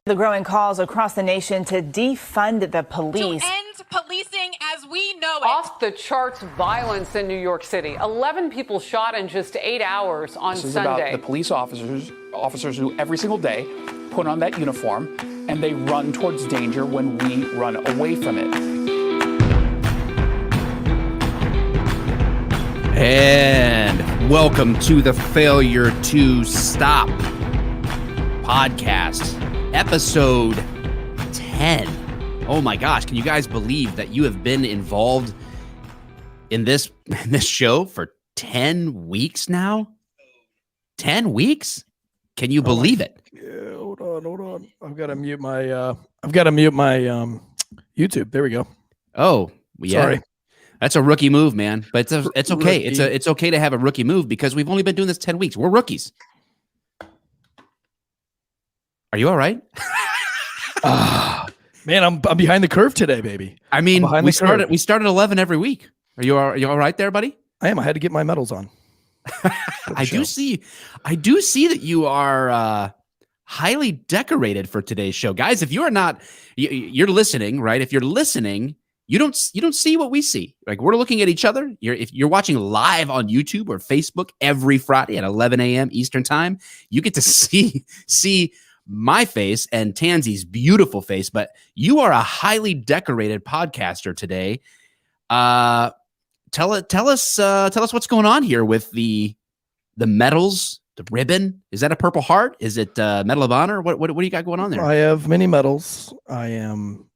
The growing calls across the nation to defund the police. To end policing as we know it. Off the charts violence in New York City. 11 people shot in just 8 hours on Sunday. This is about the police officers who every single day put on that uniform and they run towards danger when we run away from it. And welcome to the Failure to Stop podcast, episode 10. Oh my gosh, can you guys believe that you have been involved in this show for 10 weeks now? 10 weeks? Can you believe it? Yeah, hold on. I've got to mute my YouTube. There we go. Oh, yeah. Sorry. That's a rookie move, man. But it's okay. It's okay to have a rookie move because we've only been doing this 10 weeks. We're rookies. Are you all right? Man, I'm behind the curve today, baby. I mean, we started 11 every week. Are you all right there, buddy? I am. I had to get my medals on. I do see that you are highly decorated for today's show, guys. If you are not, you're listening, right? If you're listening, you don't see what we see. Like, we're looking at each other. If you're watching live on YouTube or Facebook every Friday at 11 a.m. Eastern time, you get to see my face and Tansey's beautiful face. But you are a highly decorated podcaster today. Tell us what's going on here with the medals, the ribbon. Is that a Purple Heart? Is it Medal of Honor? What do you got going on there? I have many medals. I am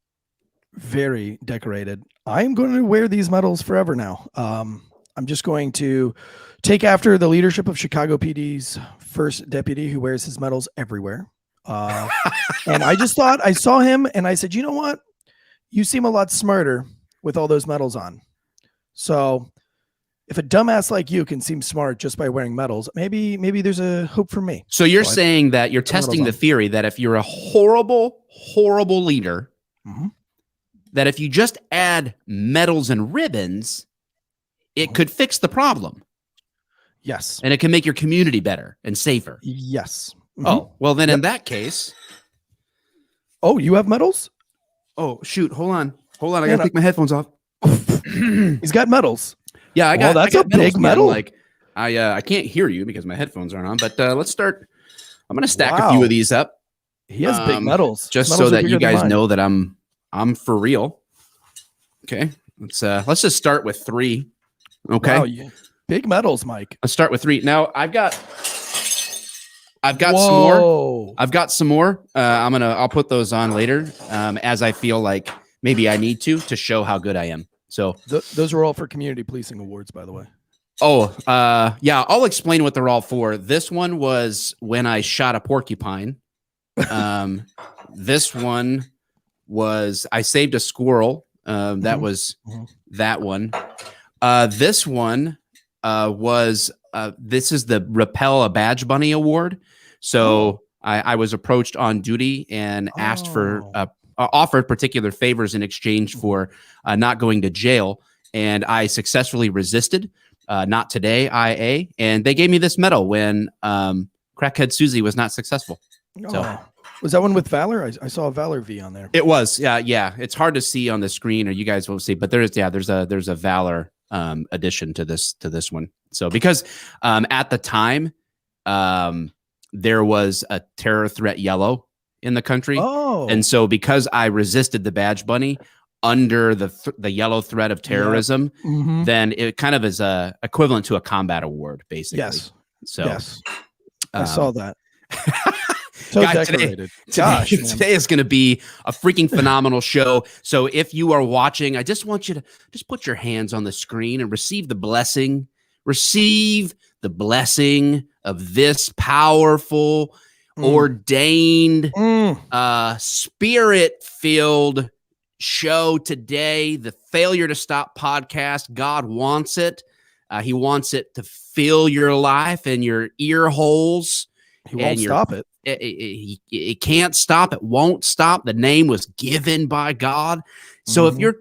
very decorated. I am going to wear these medals forever now. I'm just going to take after the leadership of Chicago PD's first deputy who wears his medals everywhere. And I just thought, I saw him and I said, you know what? You seem a lot smarter with all those medals on. So if a dumbass like you can seem smart just by wearing medals, maybe there's a hope for me. So you're saying that you're testing the theory that if you're a horrible, horrible leader, that if you just add medals and ribbons, it could fix the problem. Yes. And it can make your community better and safer. Yes. Oh, well, then in that case. Oh, you have medals? Oh, shoot. Hold on. I got to take my headphones off. He's got medals. Yeah, I got. That's I got a big medal. Like, I can't hear you because my headphones aren't on. But let's start. I'm gonna stack a few of these up. He has big medals, just so that you guys know that I'm for real. Okay, let's just start with 3. Okay, wow, big medals, Mike. Let's start with 3. Now I've got some more. I've got some more. I'll put those on later as I feel like maybe I need to show how good I am. So those are all for community policing awards, by the way. Oh, yeah, I'll explain what they're all for. This one was when I shot a porcupine. This one was I saved a squirrel. That was that one. This one was this is the Repel a Badge Bunny Award. So I was approached on duty and asked for offered particular favors in exchange for not going to jail, and I successfully resisted. Not today, IA, and they gave me this medal when Crackhead Susie was not successful. So was that one with Valor? I saw a Valor V on there. It was, yeah. It's hard to see on the screen, or you guys won't see, but there's a Valor addition to this one. So because at the time there was a terror threat yellow in the country. And so because I resisted the Badge Bunny under the yellow threat of terrorism, then it kind of is equivalent to a combat award, basically. Yes. So yes, I saw that. So guys, decorated. Today is going to be a freaking phenomenal show. So if you are watching, I just want you to just put your hands on the screen and receive the blessing. Receive the blessing of this powerful, ordained, spirit-filled show today. The Failure to Stop podcast. God wants it. He wants it to fill your life and your ear holes. He won't stop it. It can't stop. It won't stop. The name was given by God. So if you're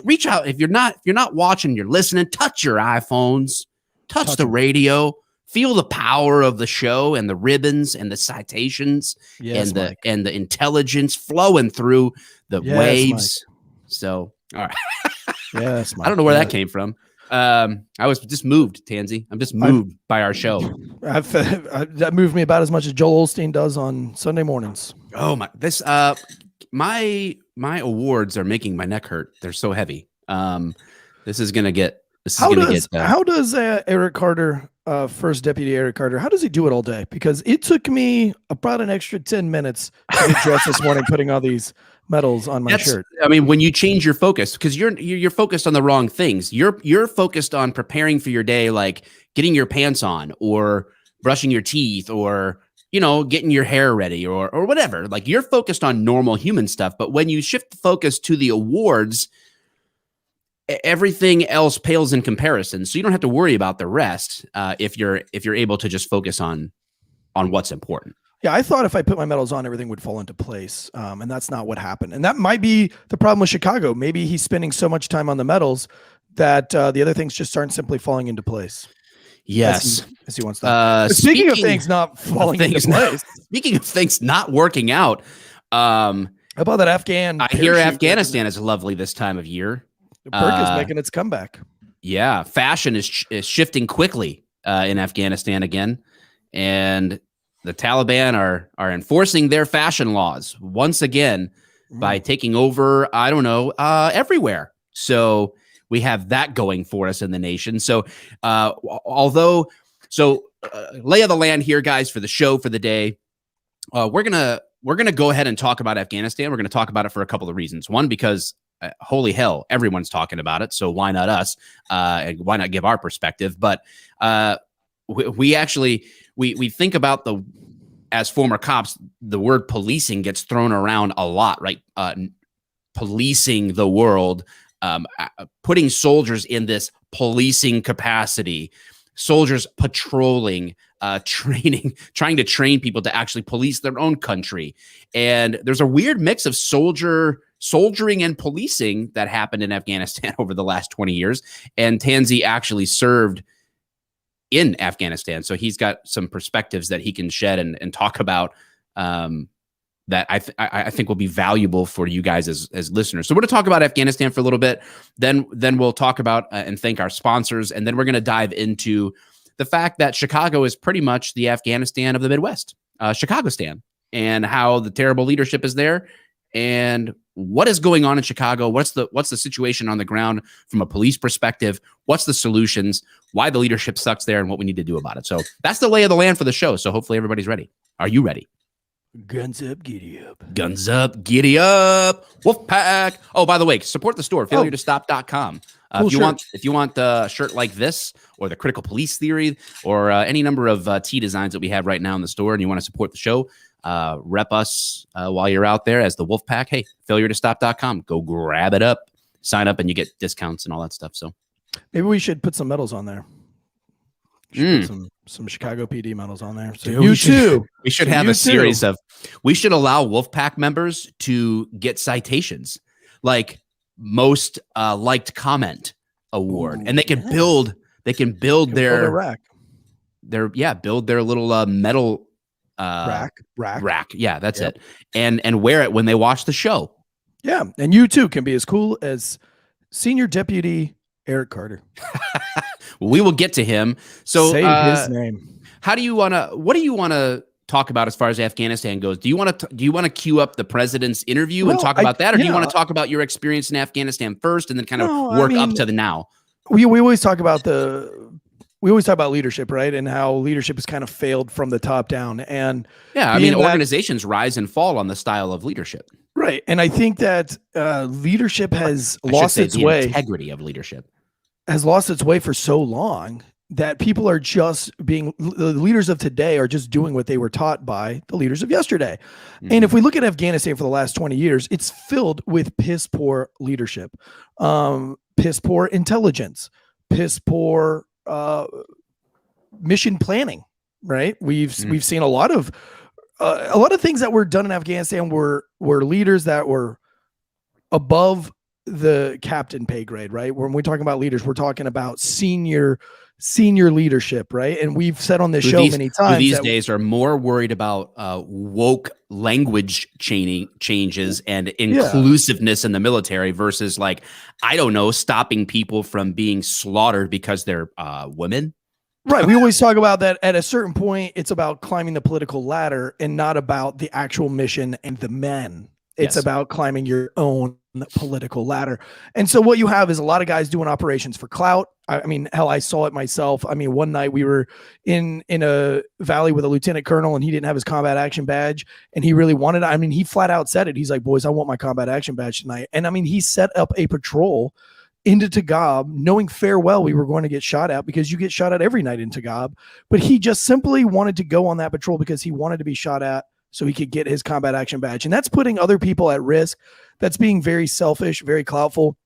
reach out. If you're not watching, you're listening. Touch your iPhones. Touch the radio. Feel the power of the show and the ribbons and the citations and the intelligence flowing through the waves. Mike. So all right. Yes, Mike. I don't know where that came from. I was just moved, Tansey. I'm just moved by our show. That moved me about as much as Joel Osteen does on Sunday mornings. Oh my! My awards are making my neck hurt. They're so heavy. This is gonna get. How does Eric Carter, First Deputy Eric Carter, how does he do it all day? Because it took me about an extra 10 minutes to get dressed this morning, putting all these medals on my shirt. I mean, when you change your focus, because you're focused on the wrong things. You're focused on preparing for your day, like getting your pants on, or brushing your teeth, or getting your hair ready, or whatever. Like you're focused on normal human stuff. But when you shift the focus to the awards, everything else pales in comparison. So you don't have to worry about the rest if you're able to just focus on what's important. Yeah, I thought if I put my medals on, everything would fall into place, and that's not what happened. And that might be the problem with Chicago. Maybe he's spending so much time on the medals that the other things just aren't simply falling into place. Yes, as he wants to. Speaking of things not falling into place, speaking of things not working out, how about that Afghan? I hear Afghanistan is lovely this time of year. The perk is making its comeback. Yeah, fashion is shifting quickly in Afghanistan again, and the Taliban are enforcing their fashion laws once again by taking over, I don't know, everywhere. So we have that going for us in the nation. So lay of the land here, guys, for the show for the day. We're gonna go ahead and talk about Afghanistan. We're gonna talk about it for a couple of reasons. One, because holy hell, everyone's talking about it. So why not us? And why not give our perspective? But we actually think about as former cops, the word policing gets thrown around a lot, right? Policing the world, putting soldiers in this policing capacity, soldiers patrolling, training, trying to train people to actually police their own country. And there's a weird mix of soldiering and policing that happened in Afghanistan over the last 20 years. And Tansey actually served in Afghanistan. So he's got some perspectives that he can shed and talk about that I think will be valuable for you guys as listeners. So we're going to talk about Afghanistan for a little bit. Then we'll talk about and thank our sponsors. And then we're going to dive into the fact that Chicago is pretty much the Afghanistan of the Midwest, Chicagostan, and how the terrible leadership is there and what is going on in Chicago. What's the situation on the ground from a police perspective? What's the solutions? Why the leadership sucks there and what we need to do about it. So that's the lay of the land for the show. So hopefully everybody's ready. Are you ready? Guns up, giddy up. Guns up, giddy up. Wolfpack. Oh, by the way, support the store, failuretostop.com. Cool If you want a shirt like this or the critical police theory or any number of tee designs that we have right now in the store and you want to support the show, rep us while you're out there as the Wolfpack. Hey, failuretostop.com. Go grab it up, sign up, and you get discounts and all that stuff. So maybe we should put some medals on there. Put some Chicago PD medals on there. So we should have a series of. We should allow Wolfpack members to get citations, like most liked comment award, and they can build. They can build their rack. Build their little metal rack. Yeah, that's it. And wear it when they watch the show. Yeah, and you too can be as cool as Senior Deputy Eric Carter. We will get to him. So say his name. What do you want to talk about as far as Afghanistan goes? Do you want to queue up the president's interview and talk about that, or do you want to talk about your experience in Afghanistan first and then kind of work up to the now? We always talk about leadership, right? And how leadership has kind of failed from the top down. And organizations rise and fall on the style of leadership. Right. And I think that leadership has lost its way. Integrity of leadership has lost its way for so long that people are just the leaders of today are just doing what they were taught by the leaders of yesterday. Mm-hmm. And if we look at Afghanistan for the last 20 years, it's filled with piss poor leadership, piss poor intelligence, piss poor mission planning, right? We've seen a lot of things that were done in Afghanistan were leaders that were above the captain pay grade, right? When we're talking about leaders, we're talking about senior leadership, right? And we've said on this show many times these days are more worried about woke language changes and inclusiveness in the military versus stopping people from being slaughtered because they're women. Right. We always talk about that at a certain point, it's about climbing the political ladder and not about the actual mission and the men. It's about climbing your own political ladder. And so what you have is a lot of guys doing operations for clout. I mean, hell, I saw it myself. I mean, one night we were in a valley with a lieutenant colonel and he didn't have his combat action badge and he really wanted it. I mean, he flat out said it. He's like, boys, I want my combat action badge tonight. And I mean, he set up a patrol into Tagab, knowing fair well we were going to get shot at because you get shot at every night in Tagab. But he just simply wanted to go on that patrol because he wanted to be shot at so he could get his combat action badge. And that's putting other people at risk. That's being very selfish, very cloutful,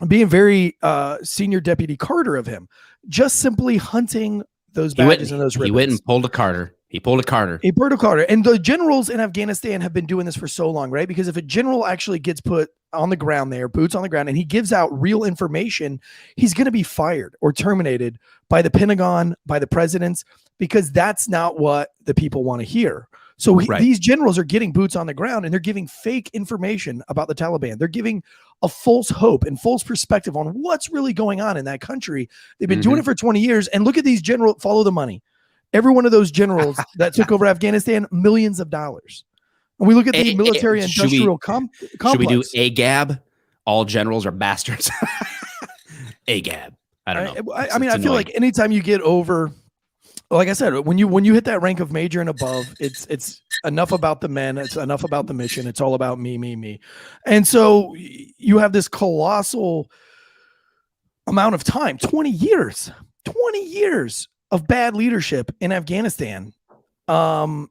being very Senior Deputy Carter of him, just simply hunting those badges and those ribbons. He went and pulled a Carter. He pulled a Carter. And the generals in Afghanistan have been doing this for so long, right? Because if a general actually gets put on the ground there, boots on the ground, and he gives out real information, he's going to be fired or terminated by the Pentagon, by the presidents, because that's not what the people want to hear. So these generals are getting boots on the ground and they're giving fake information about the Taliban. They're giving a false hope and false perspective on what's really going on in that country. They've been doing it for 20 years. And look at these generals, follow the money. Every one of those generals that took over Afghanistan, millions of dollars. And we look at the military industrial complex. Should we do AGAB? All generals are bastards. AGAB. I don't know. I mean, I feel like anytime you get over, like I said, when you hit that rank of major and above, it's enough about the men. It's enough about the mission. It's all about me, me, me. And so you have this colossal amount of time, 20 years of bad leadership in Afghanistan. And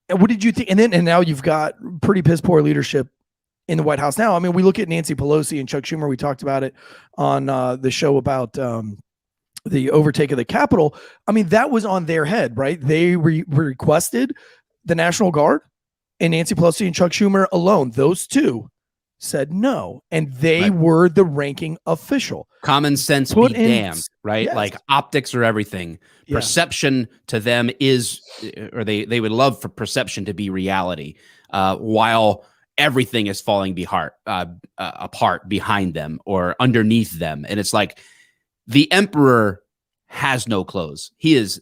what did you think? And now you've got pretty piss poor leadership in the White House now. I mean, we look at Nancy Pelosi and Chuck Schumer. We talked about it on the show about the overtake of the Capitol. I mean, that was on their head, right? They requested the National Guard, and Nancy Pelosi and Chuck Schumer alone, those two said no, and they were the ranking official. Common sense be damned, right? Yes. Like optics are everything. Yeah. Perception to them is, or they would love for perception to be reality, while everything is falling apart behind them or underneath them. And it's like the emperor has no clothes. He is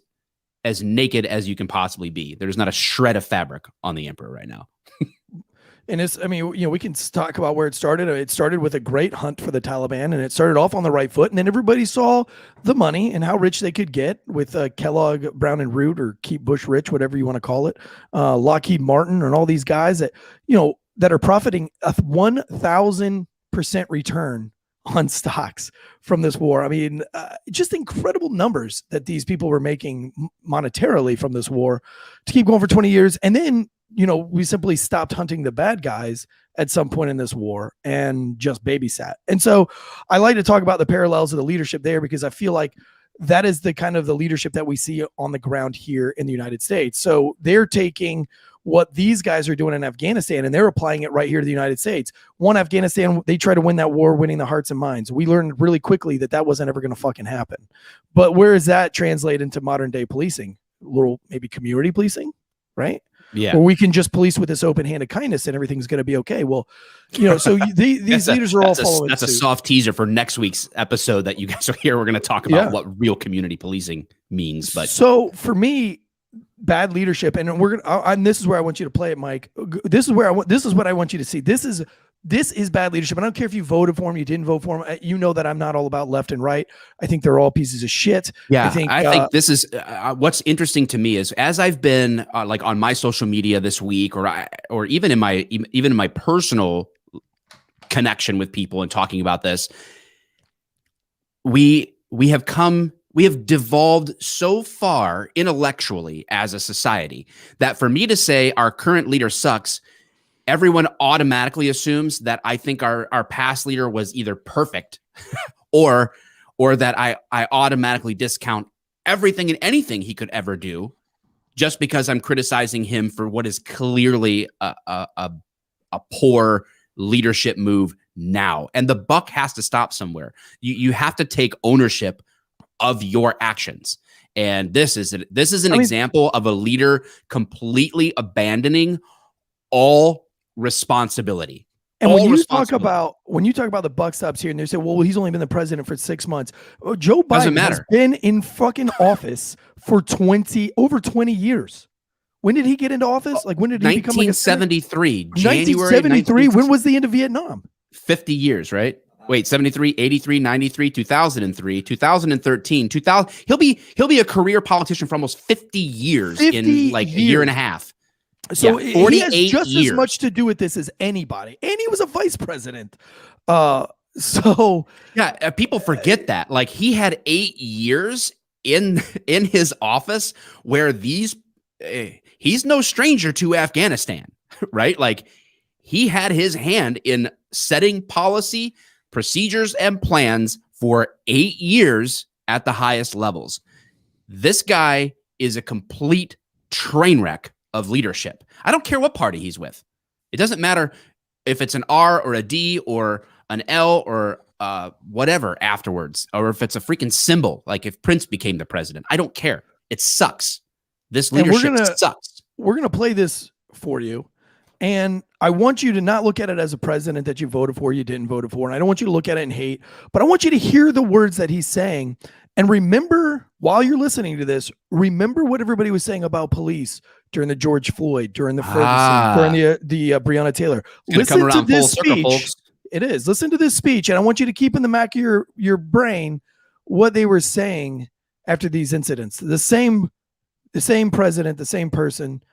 as naked as you can possibly be. There's not a shred of fabric on the emperor right now. And it's, I mean, we can talk about where it started. It started with a great hunt for the Taliban, and it started off on the right foot. And then everybody saw the money and how rich they could get with Kellogg, Brown and Root, or Keep Bush Rich, whatever you want to call it, Lockheed Martin, and all these guys that, that are profiting a 1,000% return on stocks from this war. I mean, just incredible numbers that these people were making monetarily from this war to keep going for 20 years. And then, we simply stopped hunting the bad guys at some point in this war and just babysat. And so I like to talk about the parallels of the leadership there, because I feel like that is the kind of the leadership that we see on the ground here in the United States. So they're taking what these guys are doing in Afghanistan and they're applying it right here to the United States. Afghanistan, they try to win that war, winning the hearts and minds. We learned really quickly that wasn't ever going to fucking happen. But where does that translate into modern day policing? A little maybe community policing, right? Yeah. Where we can just police with this open-handed kindness and everything's going to be okay. Well, so these leaders are all following. That's a soft teaser for next week's episode that you guys are here. We're going to talk about what real community policing means. But so for me, bad leadership, and and this is where I want you to play it, Mike. This is what I want you to see. This is bad leadership. I don't care if you voted for him, you didn't vote for him. You know that I'm not all about left and right. I think they're all pieces of shit. Yeah, I think this is what's interesting to me is as I've been like on my social media this week, or even in my personal connection with people and talking about this, we have devolved so far intellectually as a society that for me to say our current leader sucks, everyone automatically assumes that I think our past leader was either perfect or that I automatically discount everything and anything he could ever do just because I'm criticizing him for what is clearly a poor leadership move now. And the buck has to stop somewhere. You have to take ownership of your actions. And this is an example of a leader completely abandoning all responsibility. And when you talk about the buck stops here and they say, well, he's only been the president for 6 months. Joe Biden has been in fucking office for over 20 years. When did he get into office? Like when did he become 1973, January 1973? When was the end of Vietnam? 50 years, right? Wait, 73, 83, 93, 2003, 2013, 2000. He'll be a career politician for almost 50 years in like a year and a half. So he has just as much to do with this as anybody. And he was a vice president. So yeah, people forget that. Like he had 8 years in his office where he's no stranger to Afghanistan, right? Like he had his hand in setting policy, procedures, and plans for 8 years at the highest levels. This guy is a complete train wreck of leadership. I don't care what party he's with. It doesn't matter if it's an R or a D or an L or whatever afterwards, or if it's a freaking symbol, like if Prince became the president. I don't care. It sucks. This leadership sucks. We're going to play this for you. And I want you to not look at it as a president that you voted for, you didn't vote for. And I don't want you to look at it and hate, but I want you to hear the words that he's saying. And remember, while you're listening to this, remember what everybody was saying about police during the George Floyd, during the Ferguson, during the Breonna Taylor. Listen to this speech. It is. Listen to this speech. And I want you to keep in the back of your brain what they were saying after these incidents. The same president, the same person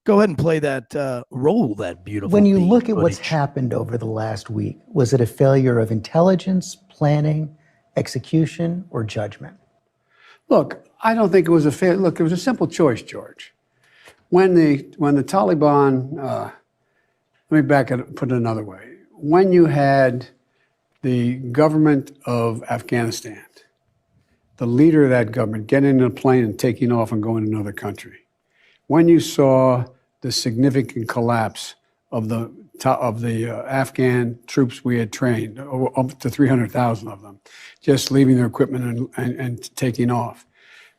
Go ahead and play that, roll that beautiful When you beat look at what's footage. happened over the last week, was it a failure of intelligence, planning, execution, or judgment? Look, I don't think it was a fair. Look, it was a simple choice, George. When the Taliban, let me put it another way. When you had the government of Afghanistan, the leader of that government getting in a plane and taking off and going to another country, when you saw the significant collapse of the Afghan troops we had trained, up to 300,000 of them, just leaving their equipment and taking off.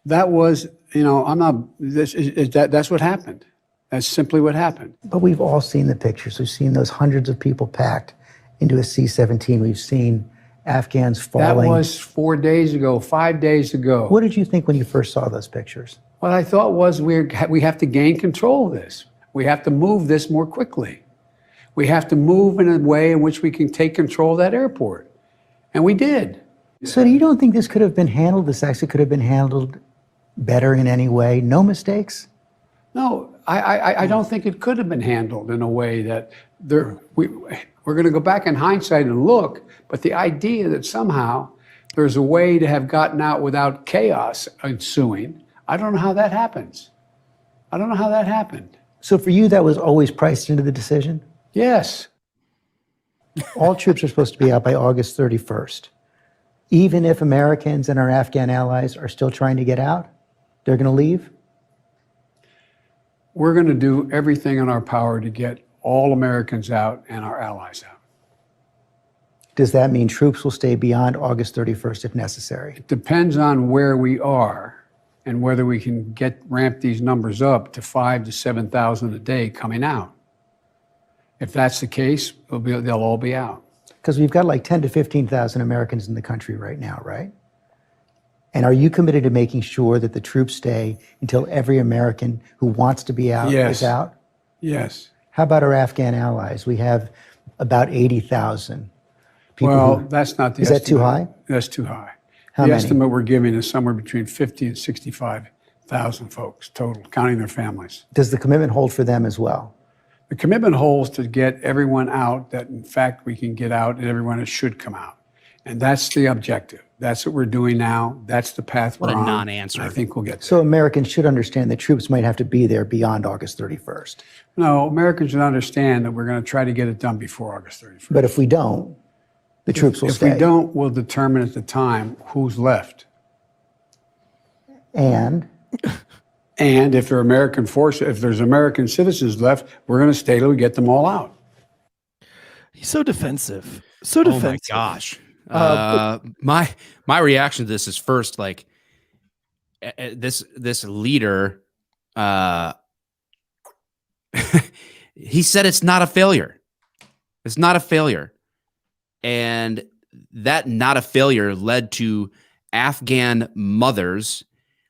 That was, that's what happened. That's simply what happened. But we've all seen the pictures. We've seen those hundreds of people packed into a C-17. We've seen Afghans falling. That was 4 days ago, 5 days ago. What did you think when you first saw those pictures? What I thought was we have to gain control of this. We have to move this more quickly. We have to move in a way in which we can take control of that airport. And we did. So you don't think this could have been handled, this actually could have been handled better in any way? No mistakes? No, I don't think it could have been handled in a way that we're going to go back in hindsight and look, but the idea that somehow there's a way to have gotten out without chaos ensuing, I don't know how that happens. I don't know how that happened. So for you, that was always priced into the decision? Yes. All troops are supposed to be out by August 31st. Even if Americans and our Afghan allies are still trying to get out, they're going to leave? We're going to do everything in our power to get all Americans out and our allies out. Does that mean troops will stay beyond August 31st if necessary? It depends on where we are and whether we can ramp these numbers up to 5,000 to 7,000 a day coming out. If that's the case, they'll all be out. Because we've got like 10 to 15,000 Americans in the country right now, right? And are you committed to making sure that the troops stay until every American who wants to be out is out? Yes. How about our Afghan allies? We have about 80,000 people. Well, that's not the estimate. Is that too high? That's too high. How The many? estimate we're giving is somewhere between 50 and 65,000 folks total, counting their families. Does the commitment hold for them as well? The commitment holds to get everyone out that, in fact, we can get out and everyone that should come out. And that's the objective. That's what we're doing now. That's the path we're on. What a non-answer. I think we'll get there. So Americans should understand that troops might have to be there beyond August 31st. No, Americans should understand that we're going to try to get it done before August 31st. But if we don't, the troops will stay. If we don't, we'll determine at the time who's left. And if there are American forces, if there's American citizens left, we're going to stay till we get them all out. He's so defensive. So defensive. Oh my gosh. My reaction to this is first, like, this leader, he said it's not a failure. It's not a failure. And that not a failure led to Afghan mothers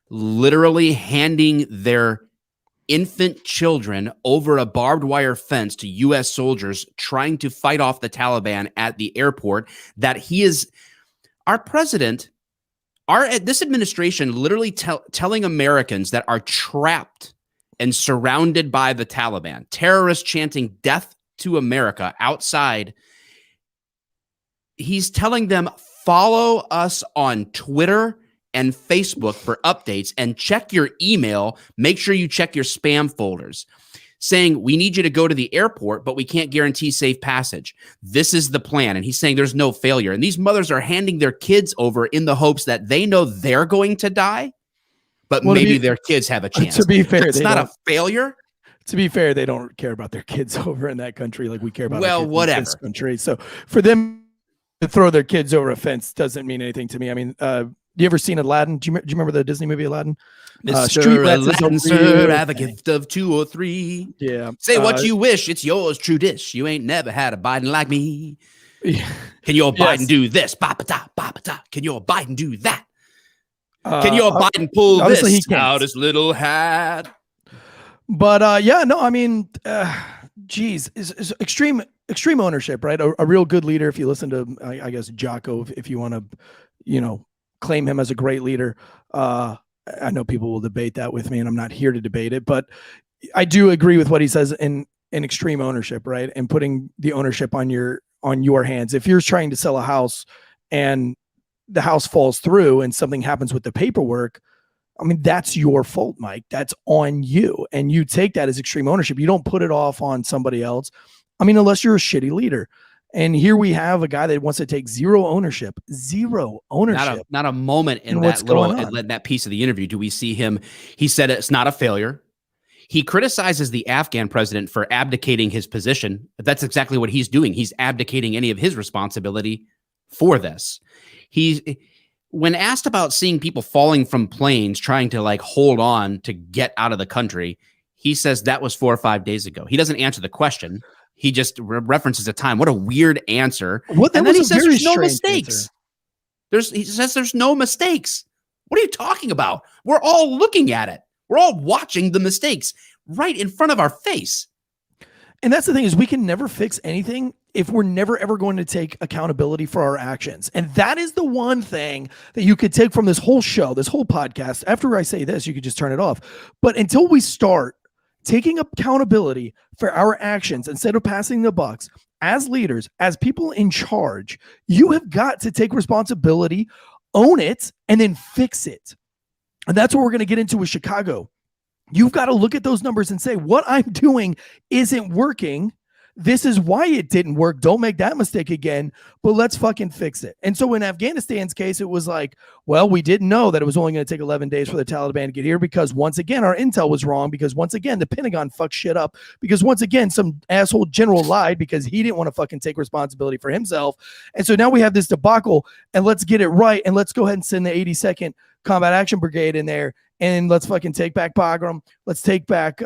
literally handing their infant children over a barbed wire fence to U.S. soldiers trying to fight off the Taliban at the airport. That he is our president, this administration literally telling Americans that are trapped and surrounded by the Taliban, terrorists chanting death to America outside. He's telling them, follow us on Twitter and Facebook for updates and check your email. Make sure you check your spam folders, saying we need you to go to the airport, but we can't guarantee safe passage. This is the plan. And he's saying there's no failure. And these mothers are handing their kids over in the hopes that they know they're going to die, but maybe their kids have a chance. To be fair, it's not a failure. To be fair, they don't care about their kids over in that country like we care about our kids whatever. in this country. So for them to throw their kids over a fence doesn't mean anything to me. I mean, you ever seen Aladdin? Do you remember the Disney movie Aladdin? Mr. Aladdin, sir, have a gift of 2 or 3. Yeah. Say what you wish. It's yours, true dish. You ain't never had a Biden like me. Yeah. Can your Biden do this? Ba-ba-da, ba-ba-da. Can your Biden do that? Can your Biden pull this out his little hat? But yeah, no, I mean, geez, is extreme ownership, right? A real good leader. If you listen to, I guess, Jocko, if you want to, claim him as a great leader. I know people will debate that with me, and I'm not here to debate it, but I do agree with what he says in extreme ownership, right? And putting the ownership on your hands. If you're trying to sell a house and the house falls through and something happens with the paperwork, I mean, that's your fault, Mike. That's on you. And you take that as extreme ownership. You don't put it off on somebody else. I mean, unless you're a shitty leader. And here we have a guy that wants to take zero ownership. Not a moment in that piece of the interview do we see him. He said it's not a failure. He criticizes the Afghan president for abdicating his position. But that's exactly what he's doing. He's abdicating any of his responsibility for this. When asked about seeing people falling from planes trying to like hold on to get out of the country, he says that was 4 or 5 days ago. He doesn't answer the question. He just references a time. What a weird answer. And then he says there's no mistakes. He says there's no mistakes. What are you talking about? We're all looking at it. We're all watching the mistakes right in front of our face. And that's the thing, is we can never fix anything if we're never ever going to take accountability for our actions. And that is the one thing that you could take from this whole show, this whole podcast. After I say this, you could just turn it off. But until we start taking accountability for our actions instead of passing the bucks as leaders, as people in charge, you have got to take responsibility, own it, and then fix it. And that's what we're going to get into with Chicago. You've got to look at those numbers and say, what I'm doing isn't working. This is why it didn't work. Don't make that mistake again, but let's fucking fix it. And so in Afghanistan's case, it was like, well, we didn't know that it was only going to take 11 days for the Taliban to get here because once again, our intel was wrong, because once again, the Pentagon fucked shit up, because once again, some asshole general lied because he didn't want to fucking take responsibility for himself. And so now we have this debacle, and let's get it right. And let's go ahead and send the 82nd Combat Action Brigade in there, and let's fucking take back Bagram. Let's take back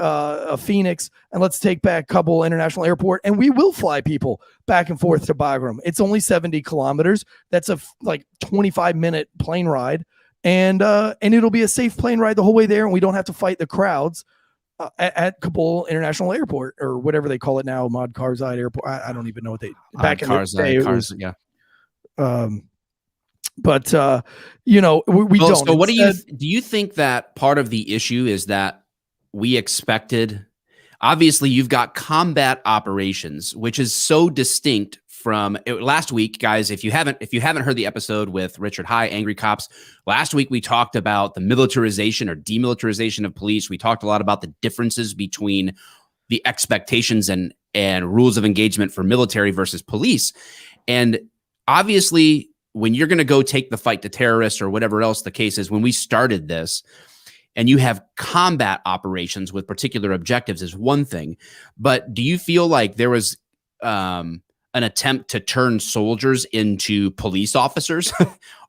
Phoenix, and let's take back Kabul International Airport. And we will fly people back and forth to Bagram. It's only 70 kilometers. That's a 25-minute plane ride. And it'll be a safe plane ride the whole way there. And we don't have to fight the crowds at Kabul International Airport, or whatever they call it now, Ahmad Karzai Airport. I don't even know what they, back in the day, it was, yeah. But we don't. So what do you think that part of the issue is that we expected? Obviously, you've got combat operations, which is so distinct from last week, guys. If you haven't heard the episode with Richard High, Angry Cops, last week we talked about the militarization or demilitarization of police. We talked a lot about the differences between the expectations and rules of engagement for military versus police. And obviously, when you're going to go take the fight to terrorists or whatever else the case is, when we started this and you have combat operations with particular objectives is one thing, but do you feel like there was an attempt to turn soldiers into police officers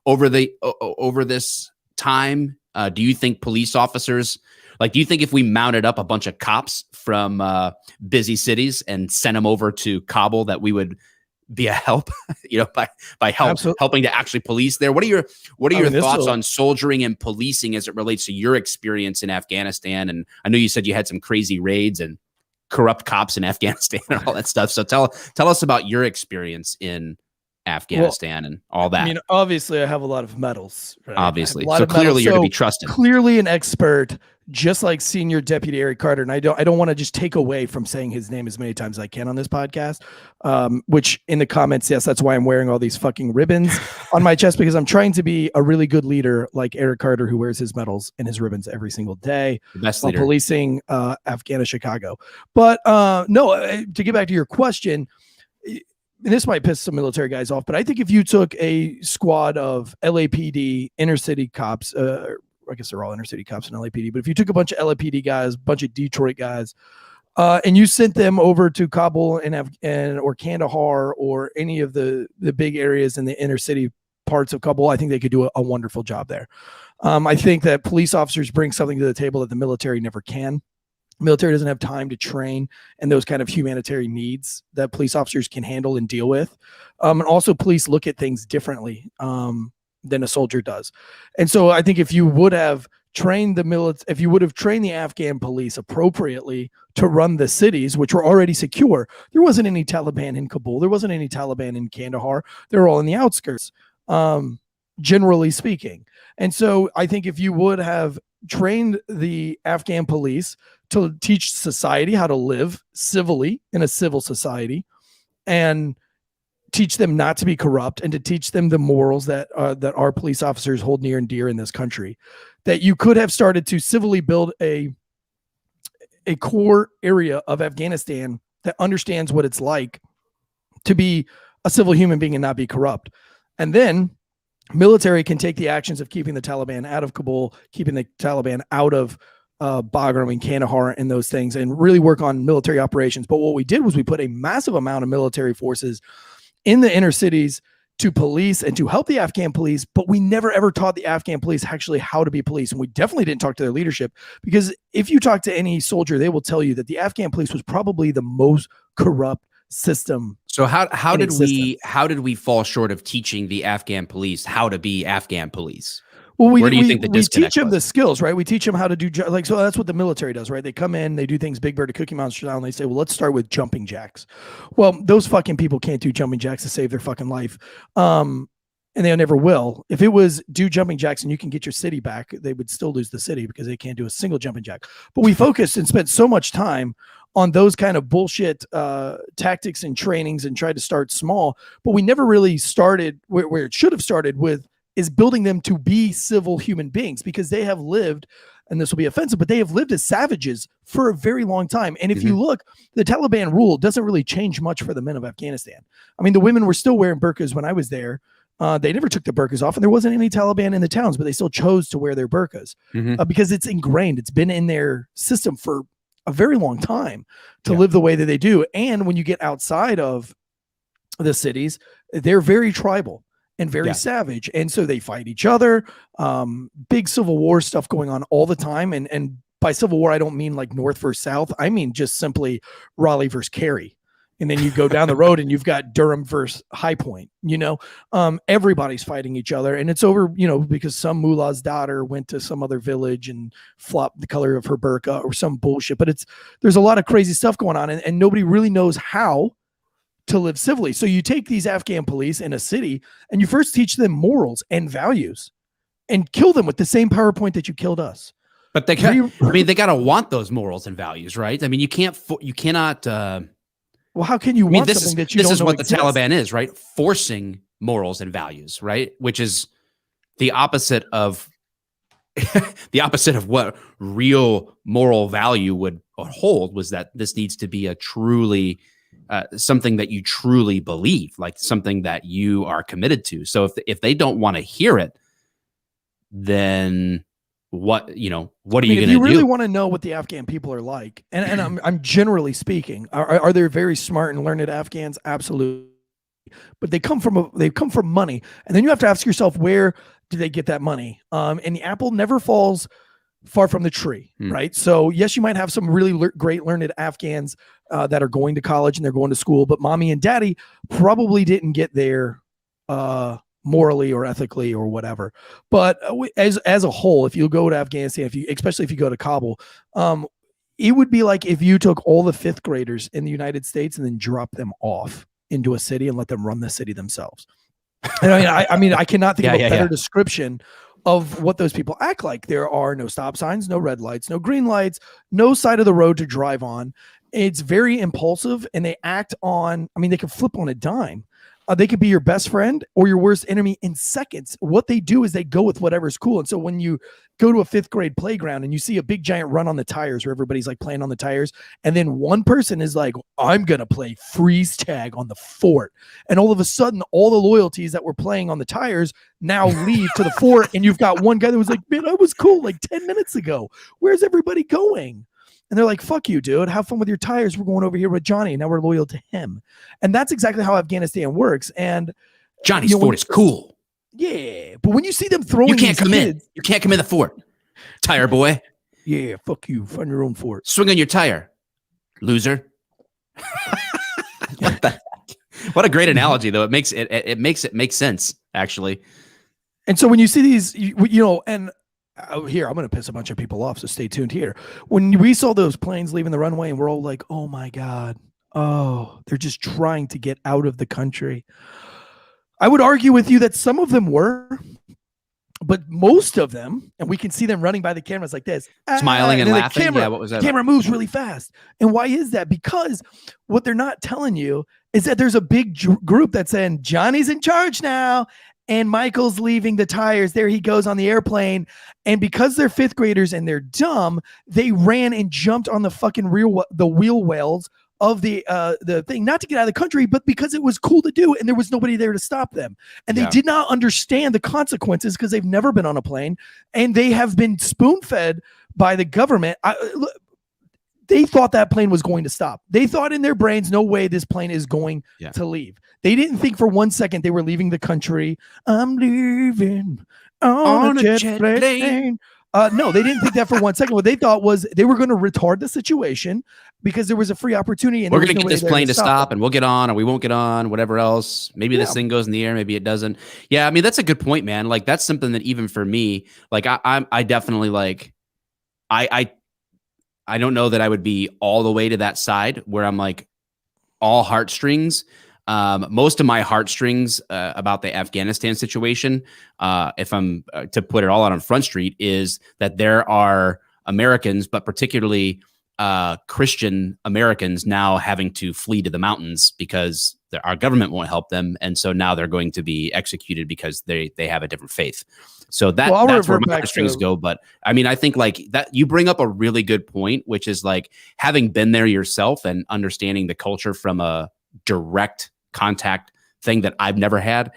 over this time? Do you think police officers, do you think if we mounted up a bunch of cops from busy cities and sent them over to Kabul that we would be a help, by helping to actually police there? What are your thoughts on soldiering and policing as it relates to your experience in Afghanistan? And I know you said you had some crazy raids and corrupt cops in Afghanistan and all that stuff. So tell us about your experience in Afghanistan and all that. I mean, obviously I have a lot of medals, right? Obviously. So clearly you're to be trusted. Clearly an expert, just like Senior Deputy Eric Carter. And I don't want to just take away from saying his name as many times as I can on this podcast, which in the comments, yes, that's why I'm wearing all these fucking ribbons on my chest, because I'm trying to be a really good leader like Eric Carter, who wears his medals and his ribbons every single day, the best while leader. Policing Afghanistan, Chicago. But no, to get back to your question, and this might piss some military guys off, but I think if you took a squad of LAPD inner city cops, I guess they're all inner city cops in LAPD, but if you took a bunch of LAPD guys, a bunch of Detroit guys, and you sent them over to Kabul or Kandahar or any of the big areas in the inner city parts of Kabul, I think they could do a wonderful job there. I think that police officers bring something to the table that the military never can. Military doesn't have time to train and those kind of humanitarian needs that police officers can handle and deal with. And also police look at things differently than a soldier does. And so I think if you would have trained the Afghan police appropriately to run the cities, which were already secure, there wasn't any Taliban in Kabul. There wasn't any Taliban in Kandahar. They were all in the outskirts. generally speaking. And so I think if you would have trained the Afghan police to teach society how to live civilly in a civil society, and teach them not to be corrupt, and to teach them the morals that our police officers hold near and dear in this country, that you could have started to civilly build a core area of Afghanistan that understands what it's like to be a civil human being and not be corrupt. And then military can take the actions of keeping the Taliban out of Kabul, keeping the Taliban out of Bagram and Kandahar and those things, and really work on military operations. But what we did was we put a massive amount of military forces in the inner cities to police and to help the Afghan police, but we never ever taught the Afghan police actually how to be police. And we definitely didn't talk to their leadership, because if you talk to any soldier, they will tell you that the Afghan police was probably the most corrupt system. So how did we fall short of teaching the Afghan police how to be Afghan police? Well, Where do you think the disconnect teach them was? the skills, right? We teach them how to do, like, so that's what the military does, right? They come in, they do things Big Bird to Cookie Monster style, and they say, well, let's start with jumping jacks. Well, those fucking people can't do jumping jacks to save their fucking life. And they never will. If it was do jumping jacks and you can get your city back, they would still lose the city because they can't do a single jumping jack. But we focused and spent so much time on those kind of bullshit tactics and trainings and tried to start small, but we never really started where it should have started with, is building them to be civil human beings, because they have lived, and this will be offensive, but they have lived as savages for a very long time. And if you look, the Taliban rule doesn't really change much for the men of Afghanistan. I mean, the women were still wearing burqas when I was there. They never took the burqas off, and there wasn't any Taliban in the towns, but they still chose to wear their burqas because it's ingrained. It's been in their system for a very long time to live the way that they do. And when you get outside of the cities, they're very tribal and very savage. And so they fight each other. Big civil war stuff going on all the time. And by civil war, I don't mean like North versus South. I mean just simply Raleigh versus Cary. And then you go down the road and you've got Durham versus High Point, everybody's fighting each other. And it's over, because some mullah's daughter went to some other village and flopped the color of her burqa or some bullshit. But there's a lot of crazy stuff going on, and nobody really knows how to live civilly. So you take these Afghan police in a city and you first teach them morals and values and kill them with the same PowerPoint that you killed us. But they got to want those morals and values, right? I mean, you cannot. Well, how can you want something that you don't know? This is what exists? the Taliban is, right? Forcing morals and values, right? Which is the opposite of what real moral value would hold, was that this needs to be a truly something that you truly believe, like something that you are committed to. So if they don't want to hear it, then what are you going to do? If you really want to know what the Afghan people are like, and I'm generally speaking, are they very smart and learned Afghans? Absolutely. But they come from money. And then you have to ask yourself, where do they get that money? And the apple never falls far from the tree, right? So yes, you might have some really great learned Afghans that are going to college and they're going to school, but mommy and daddy probably didn't get there morally or ethically or whatever. But as a whole, if you go to Afghanistan, especially if you go to Kabul, it would be like if you took all the fifth graders in the United States and then dropped them off into a city and let them run the city themselves. And I cannot think of a better description of what those people act like. There are no stop signs, no red lights, no green lights, no side of the road to drive on. It's very impulsive, and they act on, they can flip on a dime. They could be your best friend or your worst enemy in seconds. What they do is they go with whatever's cool. And so when you go to a fifth grade playground and you see a big giant run on the tires where everybody's like playing on the tires, and then one person is like, I'm going to play freeze tag on the fort. And all of a sudden, all the loyalties that were playing on the tires now leave to the fort. And you've got one guy that was like, man, I was cool like 10 minutes ago. Where's everybody going? And they're like, fuck you, dude. Have fun with your tires. We're going over here with Johnny. And now we're loyal to him. And that's exactly how Afghanistan works. And Johnny's fort is cool. Yeah. But when you see them throwing, you can't come in. You can't come in the fort, tire boy. Yeah. Fuck you. Find your own fort. Swing on your tire, loser. What a great analogy, though. It makes it make sense, actually. And so when you see these, and here, I'm going to piss a bunch of people off, so stay tuned here. When we saw those planes leaving the runway and we're all like, oh my God, they're just trying to get out of the country. I would argue with you that some of them were, but most of them, and we can see them running by the cameras like this, Smiling and then laughing. Camera, Yeah, what was that camera moves really fast. And why is that? Because what they're not telling you is that there's a big group that's saying Johnny's in charge now, and Michael's leaving the tires. There he goes on the airplane. And because they're fifth graders and they're dumb, they ran and jumped on the fucking wheel wells of the thing, not to get out of the country, but because it was cool to do and there was nobody there to stop them. And they did not understand the consequences because they've never been on a plane and they have been spoon-fed by the government. They thought that plane was going to stop. They thought in their brains, no way this plane is going to leave. They didn't think for 1 second they were leaving the country. I'm leaving on a jet plane. No, they didn't think that for 1 second. What they thought was they were going to retard the situation because there was a free opportunity. And we're going to get this plane to stop and we'll get on or we won't get on, whatever else. Maybe this thing goes in the air. Maybe it doesn't. Yeah. I mean, that's a good point, man. Like that's something that even for me, like I definitely like, I don't know that I would be all the way to that side where I'm like all heartstrings. Most of my heartstrings about the Afghanistan situation, if I'm to put it all out on Front Street, is that there are Americans, but particularly Christian Americans now having to flee to the mountains because our government won't help them. And so now they're going to be executed because they have a different faith. So that's where my heartstrings go. But I mean, I think like that you bring up a really good point, which is like having been there yourself and understanding the culture from a direct contact thing that I've never had.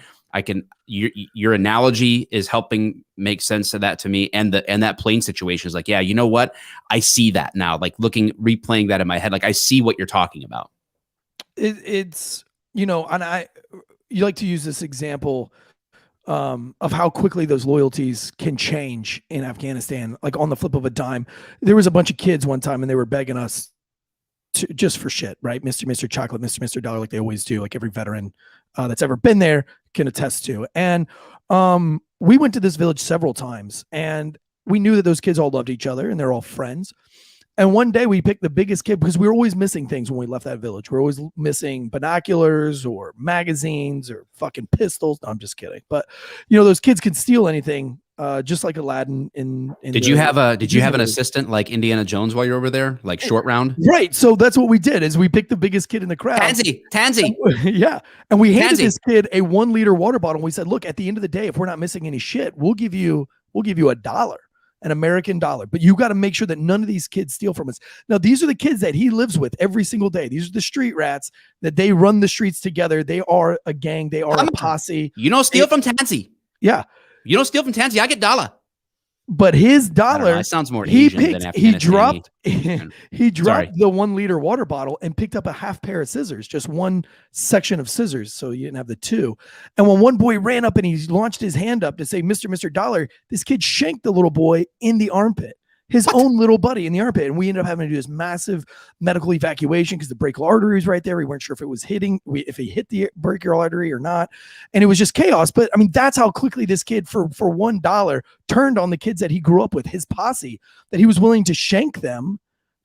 Your analogy is helping make sense of that to me. And that plane situation is like, yeah, you know what? I see that now, like replaying that in my head. Like I see what you're talking about. It's, you know, and you like to use this example of how quickly those loyalties can change in Afghanistan, like on the flip of a dime. There was a bunch of kids one time and they were begging us just for shit, right? Mr. Chocolate, Mr. Dollar, like they always do, like every veteran that's ever been there can attest to. And we went to this village several times and we knew that those kids all loved each other and they're all friends. And one day we picked the biggest kid because we were always missing things when we left that village. We're always missing binoculars or magazines or fucking pistols. No, I'm just kidding. But you know, those kids can steal anything, just like Aladdin in Did you have an assistant like Indiana Jones while you were over there, like short round? Right. So that's what we did is we picked the biggest kid in the crowd. Tansey. Yeah. And we handed this kid a 1 liter water bottle. And we said, look, at the end of the day, if we're not missing any shit, we'll give you $1. An American dollar, but you got to make sure that none of these kids steal from us. Now, these are the kids that he lives with every single day. These are the street rats that they run the streets together. They are a gang. They are a posse. You don't steal from Tansey. Yeah. You don't steal from Tansey. I get $1. But his dollar, it sounds more Asian than Afghanistan. He dropped the 1 liter water bottle and picked up a half pair of scissors, just one section of scissors. So you didn't have the two. And when one boy ran up and he launched his hand up to say, Mr. Dollar, this kid shanked the little boy in the armpit. His own little buddy in the armpit. And we ended up having to do this massive medical evacuation because the brachial artery was right there. We weren't sure if it was if he hit the brachial artery or not. And it was just chaos. But I mean, that's how quickly this kid for $1 turned on the kids that he grew up with, his posse, that he was willing to shank them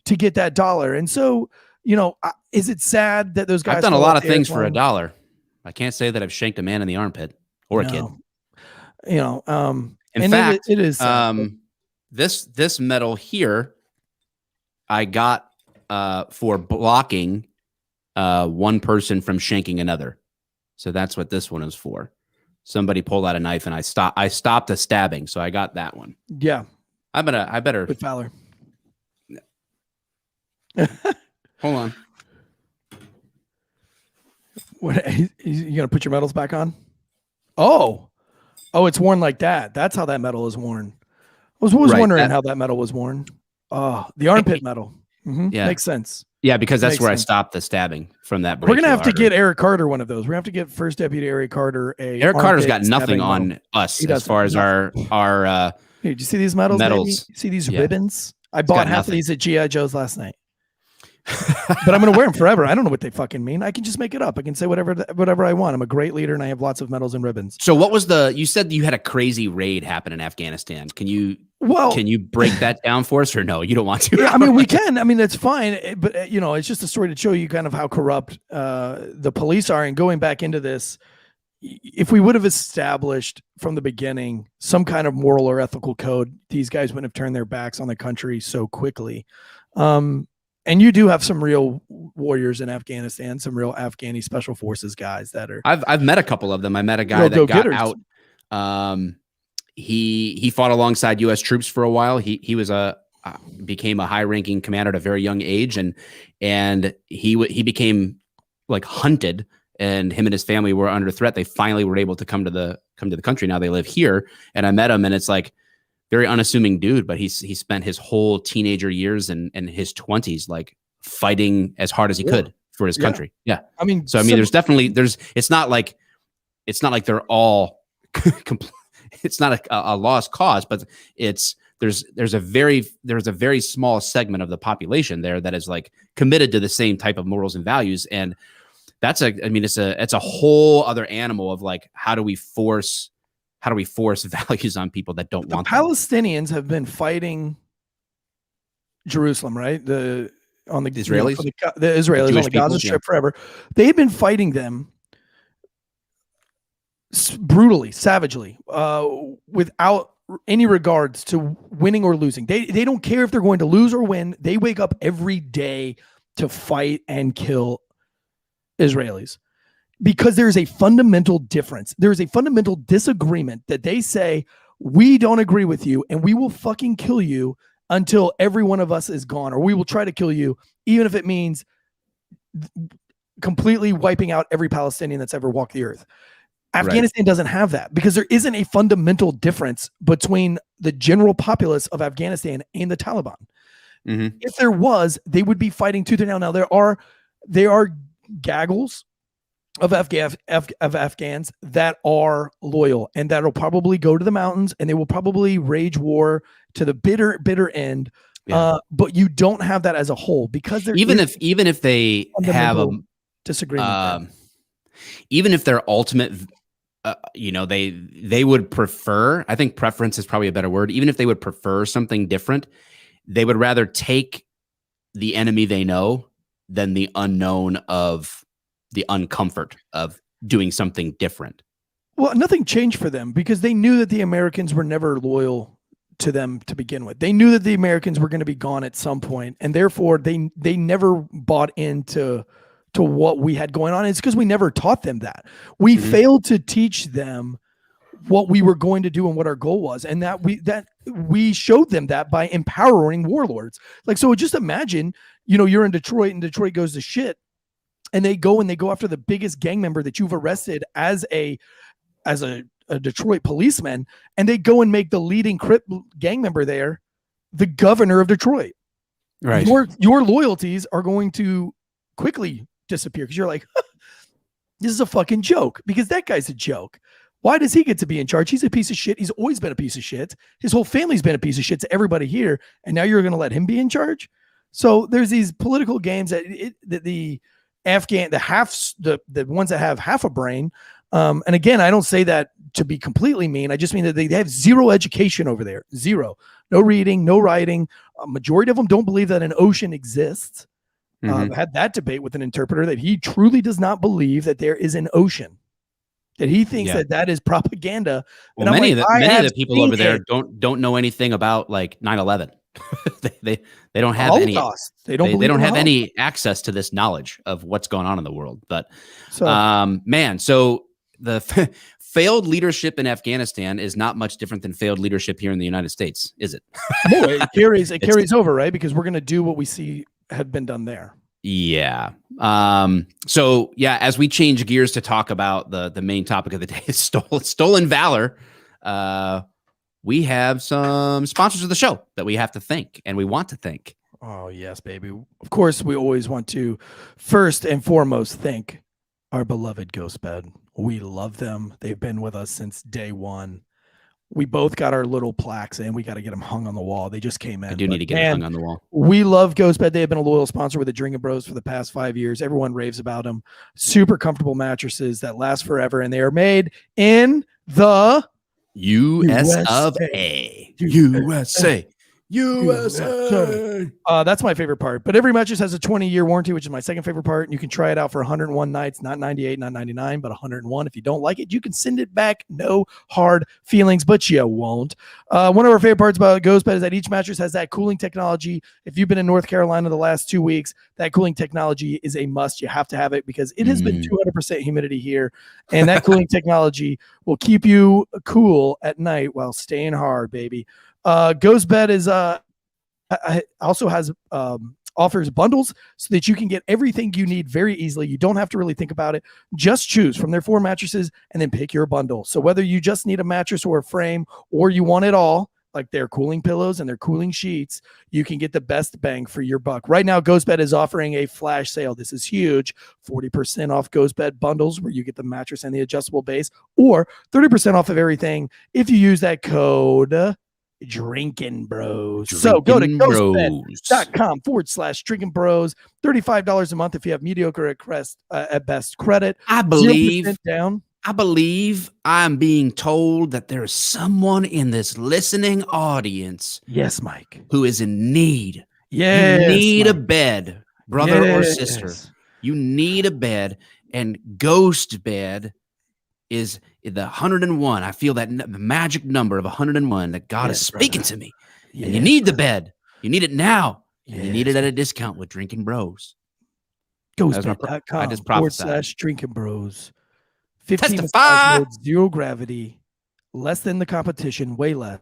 to get that dollar. And so, you know, is it sad that those guys— I've done a lot of things for $1. I can't say that I've shanked a man in the armpit or a kid. You know, in fact, it is sad, This medal here, I got for blocking one person from shanking another. So that's what this one is for. Somebody pulled out a knife and I stopped a stabbing. So I got that one. Yeah. I better. With Valor. Hold on. What, you gonna put your medals back on? Oh, it's worn like that. That's how that medal is worn. I was wondering how that medal was worn. Oh, the armpit medal. Mm-hmm. Yeah, makes sense. Yeah, because that's where I stopped the stabbing from that. We're gonna have to get Eric Carter one of those. We're gonna have to get First Deputy Eric Carter a. Eric Carter's got nothing on us as far as our. Hey, did you see these medals? You see these ribbons? I bought half of these at GI Joe's last night. But I'm going to wear them forever. I don't know what they fucking mean. I can just make it up. I can say whatever I want. I'm a great leader and I have lots of medals and ribbons. So what was you said you had a crazy raid happen in Afghanistan. Can you break that down for us or no? You don't want to? Yeah, I mean, we can. I mean, that's fine. But, you know, it's just a story to show you kind of how corrupt the police are. And going back into this, if we would have established from the beginning some kind of moral or ethical code, these guys wouldn't have turned their backs on the country so quickly. And you do have some real warriors in Afghanistan, some real Afghani special forces guys that are. I've met a couple of them. I met a guy that got out. He fought alongside U.S. troops for a while. He was became a high-ranking commander at a very young age, and he became like hunted. And him and his family were under threat. They finally were able to come to the country. Now they live here. And I met him, and it's like very unassuming dude, but he spent his whole teenager years and his 20s like fighting as hard as he could for his country. Yeah. I mean, there's definitely it's not like they're all it's not a lost cause, but there's a very small segment of the population there that is like committed to the same type of morals and values. And it's a whole other animal of like, how do we force values on people that don't want them? Palestinians have been fighting Jerusalem, right? The Israelis, the Israelis on the Gaza Strip forever. They've been fighting them brutally, savagely, without any regards to winning or losing. They don't care if they're going to lose or win. They wake up every day to fight and kill Israelis, because there's a fundamental difference. There's a fundamental disagreement that they say, we don't agree with you and we will fucking kill you until every one of us is gone, or we will try to kill you, even if it means completely wiping out every Palestinian that's ever walked the earth. Afghanistan doesn't have that, because there isn't a fundamental difference between the general populace of Afghanistan and the Taliban. Mm-hmm. If there was, they would be fighting tooth and nail. Now there are gaggles of Afghans that are loyal and that'll probably go to the mountains, and they will probably wage war to the bitter end. Yeah. But you don't have that as a whole, because even if they have a disagreement, even if their ultimate, they would prefer, I think preference is probably a better word. Even if they would prefer something different, they would rather take the enemy they know than the unknown of the uncomfort of doing something different. Well, nothing changed for them, because they knew that the Americans were never loyal to them to begin with. They knew that the Americans were going to be gone at some point, and therefore they never bought into what we had going on. It's because we never taught them that. We failed to teach them what we were going to do and what our goal was, and that we showed them that by empowering warlords. Like, so just imagine, you're in Detroit and Detroit goes to shit, and they go after the biggest gang member that you've arrested as a Detroit policeman, and they go and make the leading Crip gang member there the governor of Detroit. Right. Your loyalties are going to quickly disappear, because you're like, this is a fucking joke, because that guy's a joke. Why does he get to be in charge? He's a piece of shit. He's always been a piece of shit. His whole family's been a piece of shit to everybody here, and now you're going to let him be in charge? So there's these political games that the ones that have half a brain. And again, I don't say that to be completely mean. I just mean that they have zero education over there. Zero. No reading, no writing. A majority of them don't believe that an ocean exists. I had that debate with an interpreter that he truly does not believe that there is an ocean, that he thinks that is propaganda. Well, many of the people over there don't know anything about like 9/11. they don't have Holocaust. They don't have any access to this knowledge of what's going on in the world. But so the failed leadership in Afghanistan is not much different than failed leadership here in the United States, is it? No, it carries over, right? Because we're going to do what we see had been done there. Yeah. So yeah, as we change gears to talk about the main topic of the day, stolen valor. We have some sponsors of the show that we have to thank, and we want to thank. Oh, yes, baby. Of course, we always want to first and foremost thank our beloved Ghost Bed. We love them. They've been with us since day one. We both got our little plaques in. We got to get them hung on the wall. They just came in. I do need to get them hung on the wall. We love Ghost Bed. They have been a loyal sponsor with the Drinking Bros for the past 5 years. Everyone raves about them. Super comfortable mattresses that last forever, and they are made in the US of A. USA. USA. That's my favorite part. But every mattress has a 20-year warranty, which is my second favorite part. And you can try it out for 101 nights, not 98, not 99, but 101. If you don't like it, you can send it back. No hard feelings, but you won't. One of our favorite parts about GhostBed is that each mattress has that cooling technology. If you've been in North Carolina the last 2 weeks, that cooling technology is a must. You have to have it because it has been 200% humidity here. And that cooling technology will keep you cool at night while staying hard, baby. GhostBed is also has offers bundles so that you can get everything you need very easily. You don't have to really think about it. Just choose from their 4 mattresses and then pick your bundle. So whether you just need a mattress or a frame, or you want it all, like their cooling pillows and their cooling sheets, you can get the best bang for your buck. Right now, GhostBed is offering a flash sale. This is huge. 40% off GhostBed bundles where you get the mattress and the adjustable base, or 30% off of everything if you use that code Drinking Bros. So go to ghostbed.com/Drinking Bros. $35 a month if you have mediocre at best credit. I believe 0% down. I believe I'm being told that there is someone in this listening audience, yes, Mike, who is in need. Yes, you need Mike. a bed, brother or sister. You need a bed, and GhostBed is the 101. I feel that the magic number of 101 that God is speaking to me. And you need the bed. You need it now. And you need it at a discount with Drinking Bros. GhostBed.com/Drinking Bros. 15 Testify. massage modes, 0 gravity, less than the competition, way less.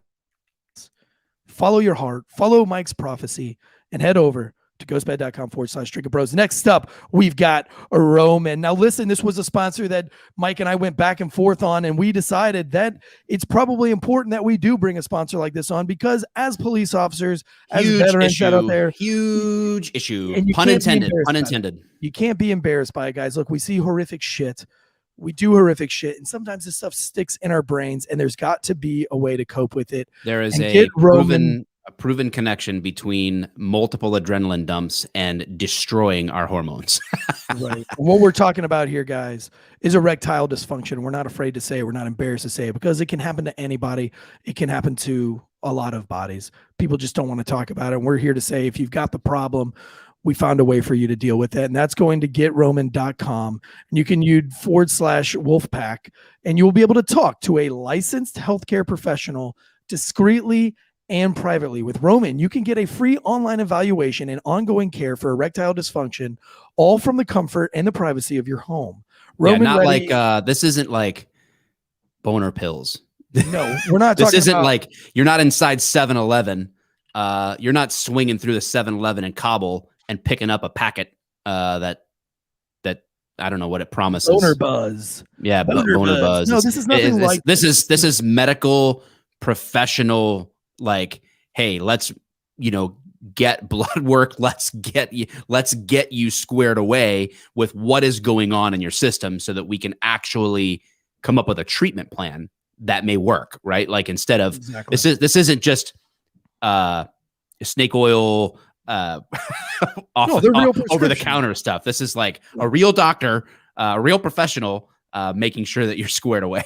Follow your heart, follow Mike's prophecy, and head over to ghostbed.com/Drinking Bros. Next up, we've got Roman. Now, listen, this was a sponsor that Mike and I went back and forth on, and we decided that it's probably important that we do bring a sponsor like this on because as police officers, as veterans out there, huge issue. Pun intended. Pun intended. You can't be embarrassed by it, guys. Look, we see horrific shit. We do horrific shit, and sometimes this stuff sticks in our brains, and there's got to be a way to cope with it. There is a proven connection between multiple adrenaline dumps and destroying our hormones. Right. And what we're talking about here, guys, is erectile dysfunction. We're not afraid to say it. We're not embarrassed to say it because it can happen to anybody. It can happen to a lot of bodies. People just don't want to talk about it. And we're here to say, if you've got the problem, we found a way for you to deal with it. And that's going to GetRoman.com. And you can use /Wolfpack, and you will be able to talk to a licensed healthcare professional discreetly and privately. With Roman, you can get a free online evaluation and ongoing care for erectile dysfunction, all from the comfort and the privacy of your home. Roman, yeah, not like this isn't like boner pills. No, we're not. This talking isn't about, like you're not inside 7-Eleven. You're not swinging through the 7-Eleven in Kabul and picking up a packet that I don't know what it promises. Boner buzz. Yeah, boner buzz. No, this is nothing like this is medical professional. Like, hey, let's get blood work. Let's get you squared away with what is going on in your system so that we can actually come up with a treatment plan that may work, right? Like instead of this isn't just snake oil over the counter stuff. This is like a real doctor, a real professional making sure that you're squared away.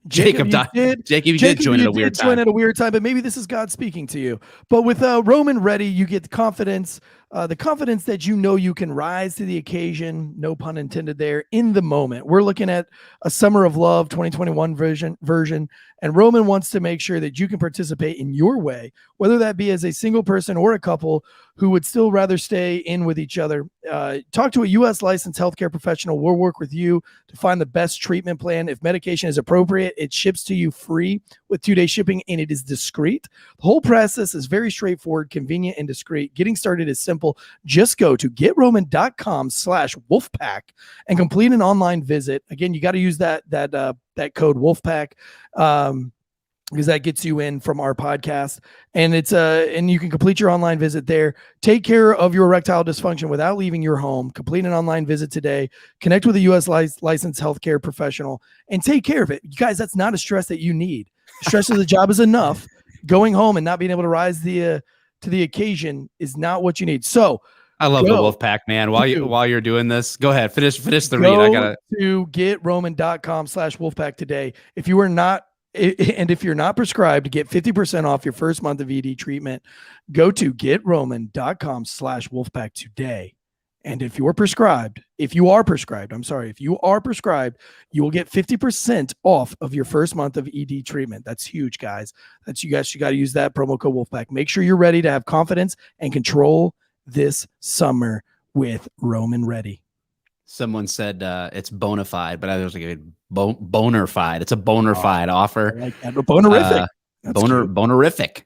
Jacob, you did join at a weird time. But maybe this is God speaking to you. But with Roman ready, you get the confidence that you know you can rise to the occasion, no pun intended there, in the moment. We're looking at a Summer of Love 2021 version, and Roman wants to make sure that you can participate in your way, whether that be as a single person or a couple who would still rather stay in with each other. Talk to a U.S. licensed healthcare professional. We'll work with you to find the best treatment plan. If medication is appropriate, it ships to you free with 2-day shipping, and it is discreet. The whole process is very straightforward, convenient, and discreet. Getting started is simple. Just go to GetRoman.com/Wolfpack and complete an online visit. Again, you got to use that code Wolfpack. Because that gets you in from our podcast, and and you can complete your online visit there. Take care of your erectile dysfunction without leaving your home. Complete an online visit today. Connect with a U.S. licensed healthcare professional and take care of it. You guys, that's not a stress that you need. Stress of the job is enough. Going home and not being able to rise to the occasion is not what you need. So I love the Wolfpack, man. While you're doing this, go ahead, finish the read. I gotta to GetRoman.com/Wolfpack today. If you are not And if you're not prescribed, to get 50% off your first month of ED treatment, go to getroman.com/wolfpack today. And if you are prescribed, you will get 50% off of your first month of ED treatment. That's huge, guys. You got to use that promo code Wolfpack. Make sure you're ready to have confidence and control this summer with Roman Ready. Someone said it's bona fide, but I was like boner fide. It's a boner fide offer. I like that. Bonerific. Bonerific.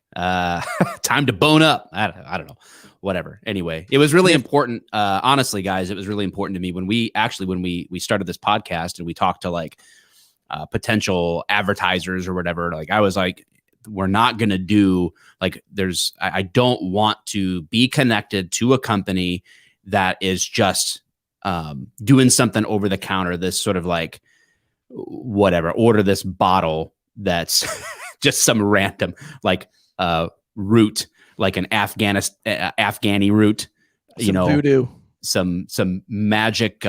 Time to bone up. I don't know. Whatever. Anyway, it was really important. Honestly, guys, it was really important to me when we started this podcast and we talked to like potential advertisers or whatever. Like I was like, we're not going to do like I don't want to be connected to a company that is just doing something over the counter. This sort of like whatever, order this bottle that's just some random like root, like an Afghani root, voodoo, some magic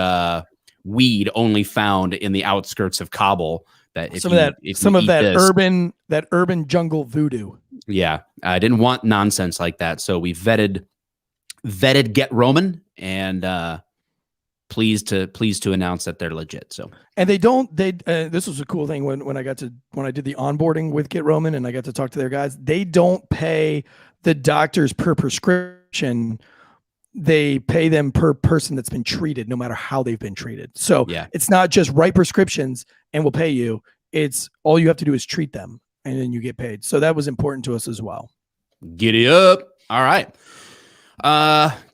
weed only found in the outskirts of Kabul. That that urban jungle voodoo. Yeah, I didn't want nonsense like that, so we vetted Get Roman, and pleased to announce that they're legit. So, and this was a cool thing when I did the onboarding with Get Roman and I got to talk to their guys. They don't pay the doctors per prescription. They pay them per person that's been treated, no matter how they've been treated. So it's not just write prescriptions and we'll pay you. It's all you have to do is treat them and then you get paid. So that was important to us as well. Giddy up. All right.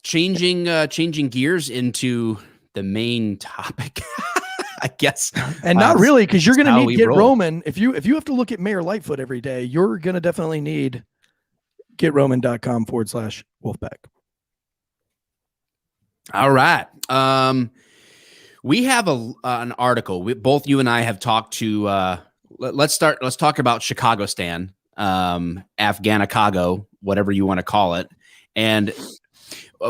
Changing gears into the main topic, I guess. And not really, because you're going to need Get Roman. If you have to look at Mayor Lightfoot every day, you're going to definitely need getroman.com/Wolfpack. All right. We have an article. Both you and I have talked to. Let's talk about Chicago-stan, Afghanicago, whatever you want to call it. And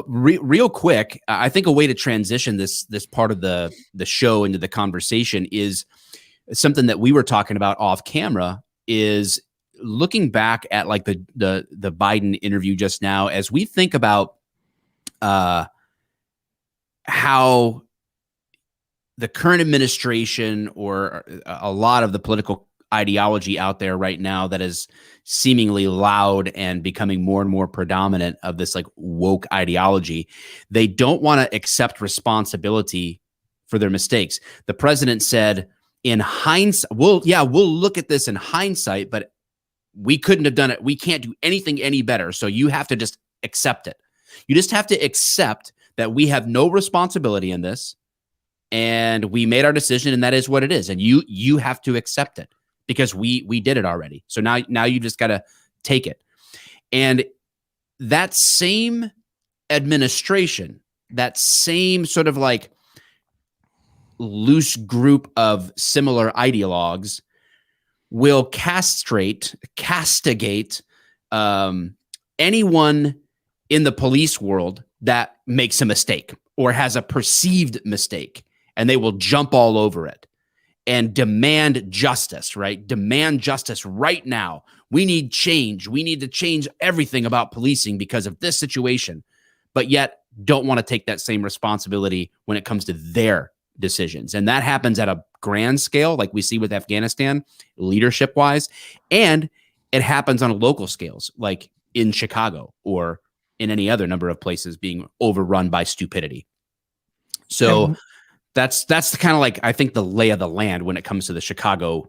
real quick, I think a way to transition this part of the show into the conversation is something that we were talking about off camera. Is looking back at like the Biden interview just now, as we think about how the current administration or a lot of the political ideology out there right now that is seemingly loud and becoming more and more predominant of this like woke ideology, they don't want to accept responsibility for their mistakes. The president said in hindsight, we'll look at this in hindsight, but we couldn't have done it. We can't do anything any better. So you have to just accept it. You just have to accept that we have no responsibility in this and we made our decision and that is what it is. And you have to accept it because we did it already. So now you just got to take it. And that same administration, that same sort of like loose group of similar ideologues will castigate anyone in the police world that makes a mistake or has a perceived mistake, and they will jump all over it and demand justice, right? Demand justice right now. We need change. We need to change everything about policing because of this situation, but yet don't want to take that same responsibility when it comes to their decisions. And that happens at a grand scale, like we see with Afghanistan, leadership wise, and it happens on local scales, like in Chicago or in any other number of places being overrun by stupidity. So that's the kind of like, I think, the lay of the land when it comes to the Chicago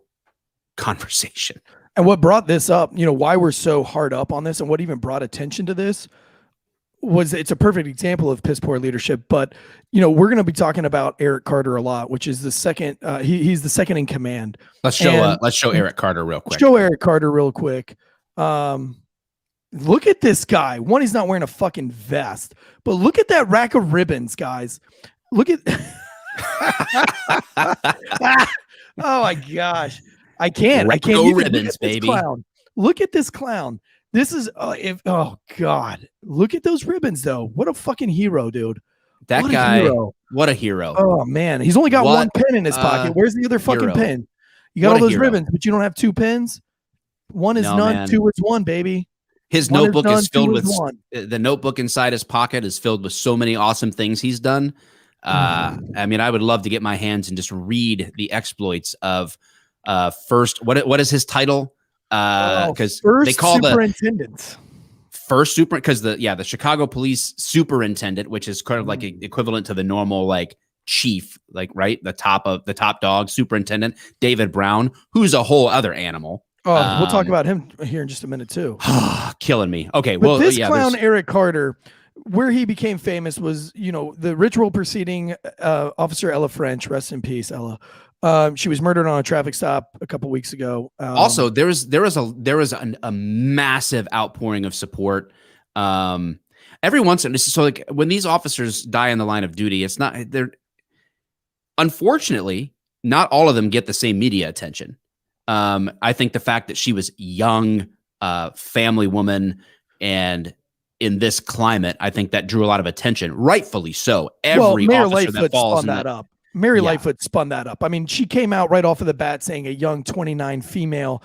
conversation. And what brought this up, why we're so hard up on this and what even brought attention to this was it's a perfect example of piss poor leadership. But, we're going to be talking about Eric Carter a lot, which is the second, he's the second in command. Let's show Eric Carter real quick. Show Eric Carter real quick. Look at this guy. One, he's not wearing a fucking vest, but look at that rack of ribbons, guys. Look at, oh my gosh. I can't ribbons, baby. Clown. Look at this clown. This is, oh God, look at those ribbons though. What a fucking hero, dude. What a hero. Oh man. He's only got one pen in his pocket. Where's the other fucking pen? You got What all a those hero. ribbons, but you don't have 2 pins. One is No, none, man. 2 is 1, baby. His One notebook none, is filled 2 with one. the notebook inside his pocket is filled with so many awesome things he's done. I mean, I would love to get my hands and just read the exploits of first. What is his title? Because they call superintendent. first super because the Chicago police superintendent, which is kind of like equivalent to the normal like chief, like right, the top dog superintendent, David Brown, who's a whole other animal. Oh, we'll talk about him here in just a minute too. Killing me. Okay, but well, this yeah, clown Eric Carter, where he became famous was, the ritual preceding Officer Ella French, rest in peace, Ella. She was murdered on a traffic stop a couple weeks ago. Also, there was a massive outpouring of support. Every once in so like when these officers die in the line of duty, it's not they're unfortunately not all of them get the same media attention. I think the fact that she was young, family woman, and in this climate, I think that drew a lot of attention, rightfully so. Every Mayor officer Lightfoot that falls spun in that up. Mary Lightfoot spun that up. I mean, she came out right off of the bat saying a young 29 female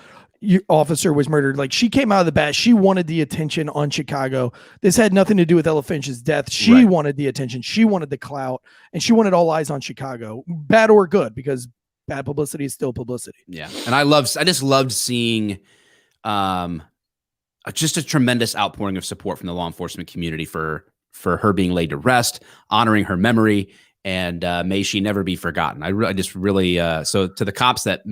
officer was murdered. Like, she came out of the bat. She wanted the attention on Chicago. This had nothing to do with Ella Finch's death. She wanted the attention. She wanted the clout, and she wanted all eyes on Chicago, bad or good, because bad publicity is still publicity. Yeah. And I just loved seeing just a tremendous outpouring of support from the law enforcement community for her being laid to rest, honoring her memory, and may she never be forgotten. I just really so to the cops that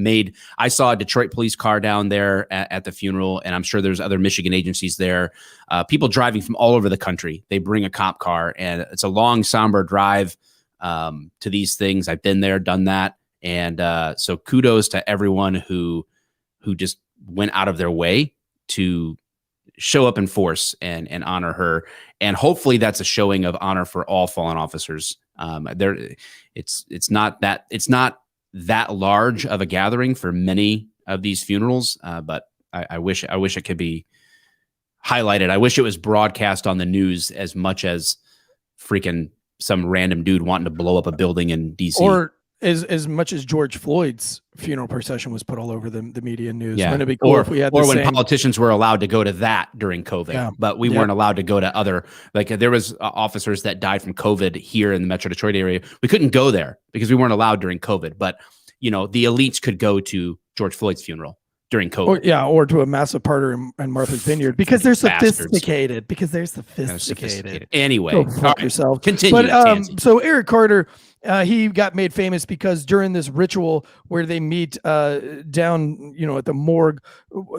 I saw a Detroit police car down there at the funeral, and I'm sure there's other Michigan agencies there. People driving from all over the country, they bring a cop car, and it's a long, somber drive to these things. I've been there, done that. And so kudos to everyone who just went out of their way to show up in force and honor her. And hopefully that's a showing of honor for all fallen officers. It's not that large of a gathering for many of these funerals, but I wish it could be highlighted. I wish it was broadcast on the news as much as freaking some random dude wanting to blow up a building in DC. Or as much as George Floyd's funeral procession was put all over the media news. Yeah. Wouldn't it be cool if we had or when politicians were allowed to go to that during COVID, but we weren't allowed to go to other, like there was officers that died from COVID here in the Metro Detroit area. We couldn't go there because we weren't allowed during COVID, but the elites could go to George Floyd's funeral during COVID. Or to a massive party in Martha's Vineyard because they're sophisticated. Anyway, go fuck yourself. Continue. But so Eric Carter, he got made famous because during this ritual where they meet down, at the morgue,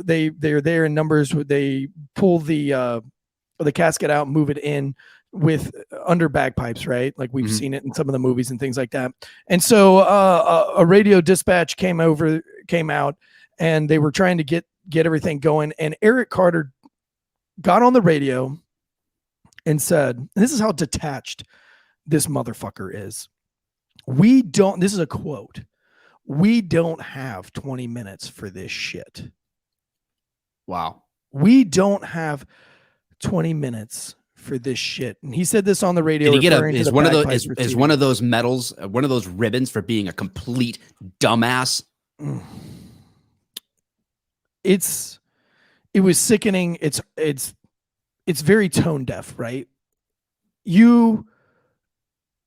they're there in numbers. They pull the casket out, move it in with under bagpipes, right? Like we've seen it in some of the movies and things like that. And so a radio dispatch came out. And they were trying to get everything going. And Eric Carter got on the radio and said, and this is how detached this motherfucker is. This is a quote. We don't have 20 minutes for this shit. Wow. We don't have 20 minutes for this shit. And he said this on the radio. Did he get one of those medals, one of those ribbons for being a complete dumbass? It was sickening. It's very tone deaf, right? You,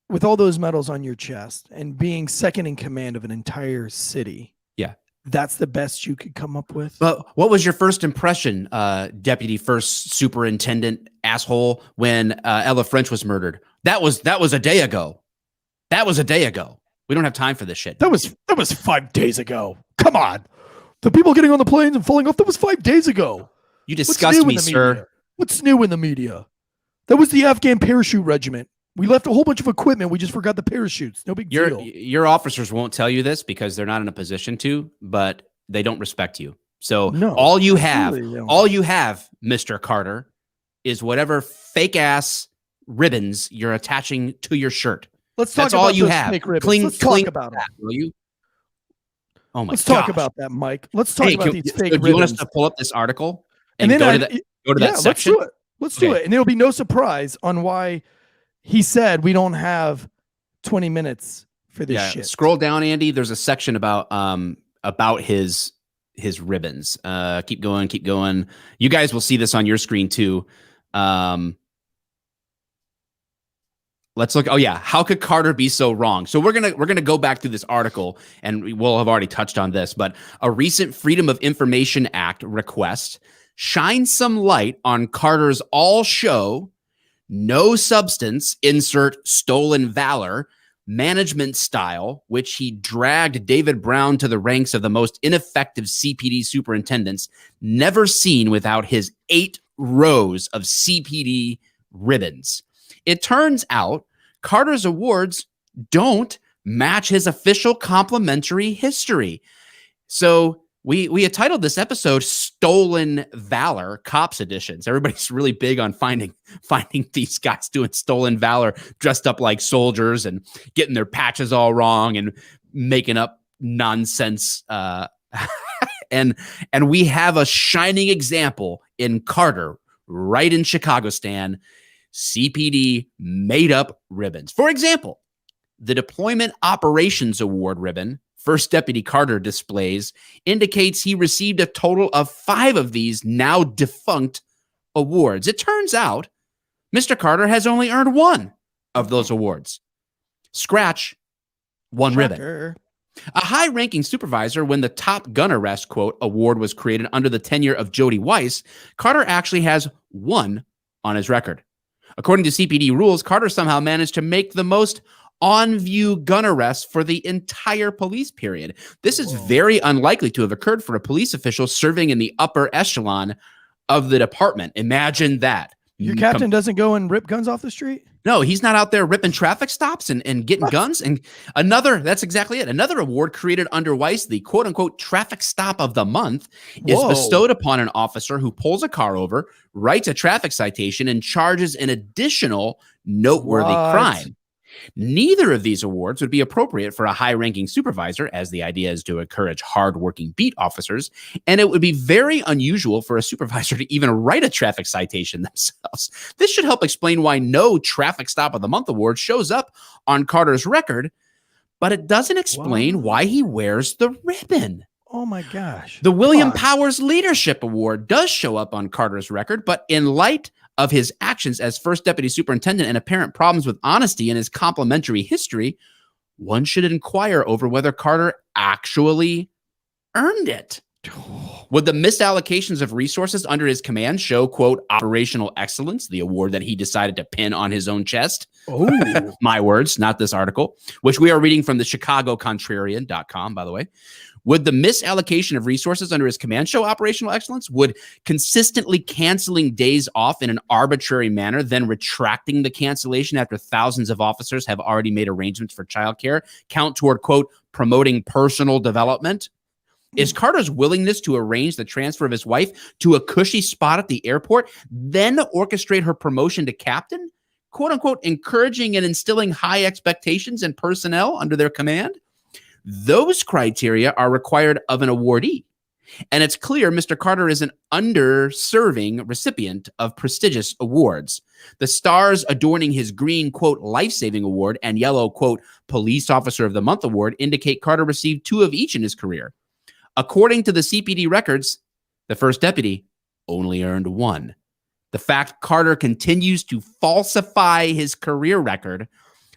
with all those medals on your chest and being second in command of an entire city. Yeah. That's the best you could come up with. But what was your first impression, Deputy First Superintendent asshole, when Ella French was murdered? That was a day ago. We don't have time for this shit. That was 5 days ago. Come on. The people getting on the planes and falling off, that was 5 days ago. You disgust me, sir. What's new in the media? That was the Afghan parachute regiment. We left a whole bunch of equipment. We just forgot the parachutes. No big deal. Your officers won't tell you this because they're not in a position to, but they don't respect you. So all you have, Mr. Carter, is whatever fake ass ribbons you're attaching to your shirt. Let's talk That's about all you those have. fake ribbons. Let's talk about that, will you? Oh my! Let's talk about that, Mike. Let's talk about these fake ribbons. Do you want us to pull up this article and then go to that section? Let's do it. And there'll be no surprise on why he said we don't have 20 minutes for this shit. Scroll down, Andy. There's a section about about his ribbons. Keep going, keep going. You guys will see this on your screen too. Let's look. Oh yeah, how could Carter be so wrong? So we're gonna go back through this article, and we will have already touched on this. But a recent Freedom of Information Act request shines some light on Carter's all-show, no substance, insert stolen valor management style, which he dragged David Brown to the ranks of the most ineffective CPD superintendents never seen without his 8 rows of CPD ribbons. It turns out Carter's awards don't match his official complimentary history. So we had titled this episode Stolen Valor Cops Editions. Everybody's really big on finding these guys doing stolen valor, dressed up like soldiers and getting their patches all wrong and making up nonsense. And we have a shining example in Carter, right in Chicago-stan. CPD made up ribbons. For example, the Deployment Operations Award ribbon First Deputy Carter displays indicates he received a total of 5 of these now defunct awards. It turns out Mr. Carter has only earned 1 of those awards. Scratch 1 ribbon. A high-ranking supervisor, when the Top Gun Arrest, quote, award was created under the tenure of Jody Weiss, Carter actually has 1 on his record. According to CPD rules, Carter somehow managed to make the most on-view gun arrests for the entire police period. This is very unlikely to have occurred for a police official serving in the upper echelon of the department. Imagine that. Your captain doesn't go and rip guns off the street? No, he's not out there ripping traffic stops and getting guns. And that's exactly it. Another award created under Weiss, the quote unquote traffic stop of the month, is bestowed upon an officer who pulls a car over, writes a traffic citation, and charges an additional noteworthy crime. Neither of these awards would be appropriate for a high-ranking supervisor, as the idea is to encourage hard-working beat officers, and it would be very unusual for a supervisor to even write a traffic citation themselves. This should help explain why no Traffic Stop of the Month award shows up on Carter's record, but it doesn't explain why he wears the ribbon. Oh my gosh. The William Powers Leadership Award does show up on Carter's record, but in light of his actions as first deputy superintendent and apparent problems with honesty in his complimentary history, one should inquire over whether Carter actually earned it. Would the misallocations of resources under his command show, quote, operational excellence, the award that he decided to pin on his own chest? Oh, my words, not this article, which we are reading from the ChicagoContrarian.com, by the way. Would the misallocation of resources under his command show operational excellence? Would consistently canceling days off in an arbitrary manner, then retracting the cancellation after thousands of officers have already made arrangements for childcare count toward, quote, promoting personal development? Is Carter's willingness to arrange the transfer of his wife to a cushy spot at the airport, then orchestrate her promotion to captain, quote unquote, encouraging and instilling high expectations in personnel under their command? Those criteria are required of an awardee. And it's clear Mr. Carter is an underserving recipient of prestigious awards. The stars adorning his green, quote, life-saving award and yellow, quote, police officer of the month award indicate Carter received 2 of each in his career. According to the CPD records, the first deputy only earned 1. The fact Carter continues to falsify his career record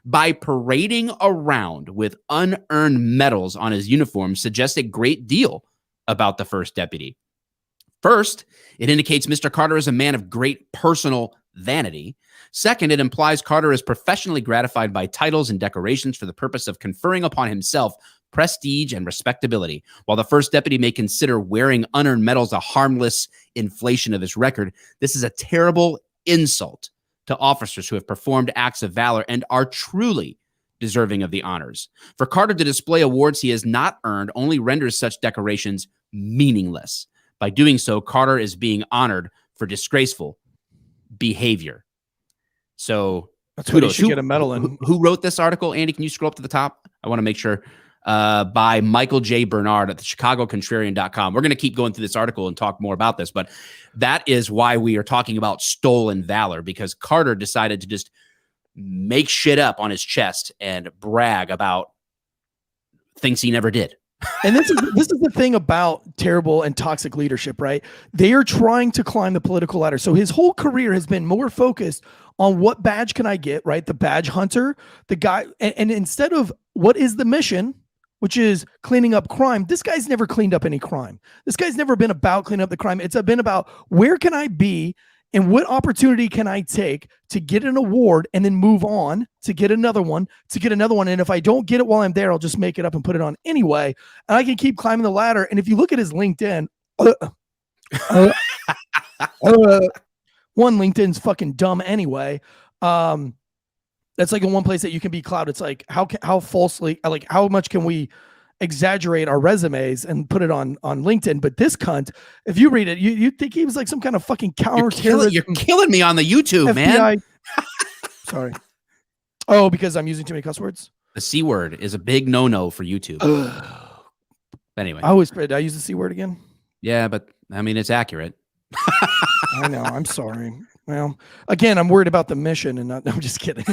by parading around with unearned medals on his uniform suggests a great deal about the first deputy. First, it indicates Mr. Carter is a man of great personal vanity. Second, it implies Carter is professionally gratified by titles and decorations for the purpose of conferring upon himself prestige and respectability. While the first deputy may consider wearing unearned medals a harmless inflation of his record, this is a terrible insult to officers who have performed acts of valor and are truly deserving of the honors. For Carter to display awards he has not earned only renders such decorations meaningless. By doing so, Carter is being honored for disgraceful behavior. So that's what he should get a medal in. Who wrote this article? Andy, can you scroll up to the top? I want to make sure. By Michael J. Bernard at the ChicagoContrarian.com. We're going to keep going through this article and talk more about this, but that is why we are talking about stolen valor, because Carter decided to just make shit up on his chest and brag about things he never did. And this is the thing about terrible and toxic leadership, right? They are trying to climb the political ladder. So his whole career has been more focused on what badge can I get, right? The badge hunter, the guy, and instead of what is the mission, which is cleaning up crime, this guy's never cleaned up any crime. This guy's never been about cleaning up the crime. It's been about where can I be and what opportunity can I take to get an award and then move on to get another one, to get another one. And if I don't get it while I'm there, I'll just make it up and put it on anyway. And I can keep climbing the ladder. And if you look at his LinkedIn, one, LinkedIn's fucking dumb anyway. That's like in one place that you can be cloud. It's like, how falsely, like how much can we exaggerate our resumes and put it on LinkedIn? But this cunt, if you read it, you think he was like some kind of fucking counter-terrorist. You're killing me on the YouTube, FBI. man. Sorry. Oh, because I'm using too many cuss words? The C word is a big no-no for YouTube. Anyway. I use the C word again? Yeah, but I mean, it's accurate. I know. I'm sorry. Well, again, I'm worried about the mission and not, no, I'm just kidding.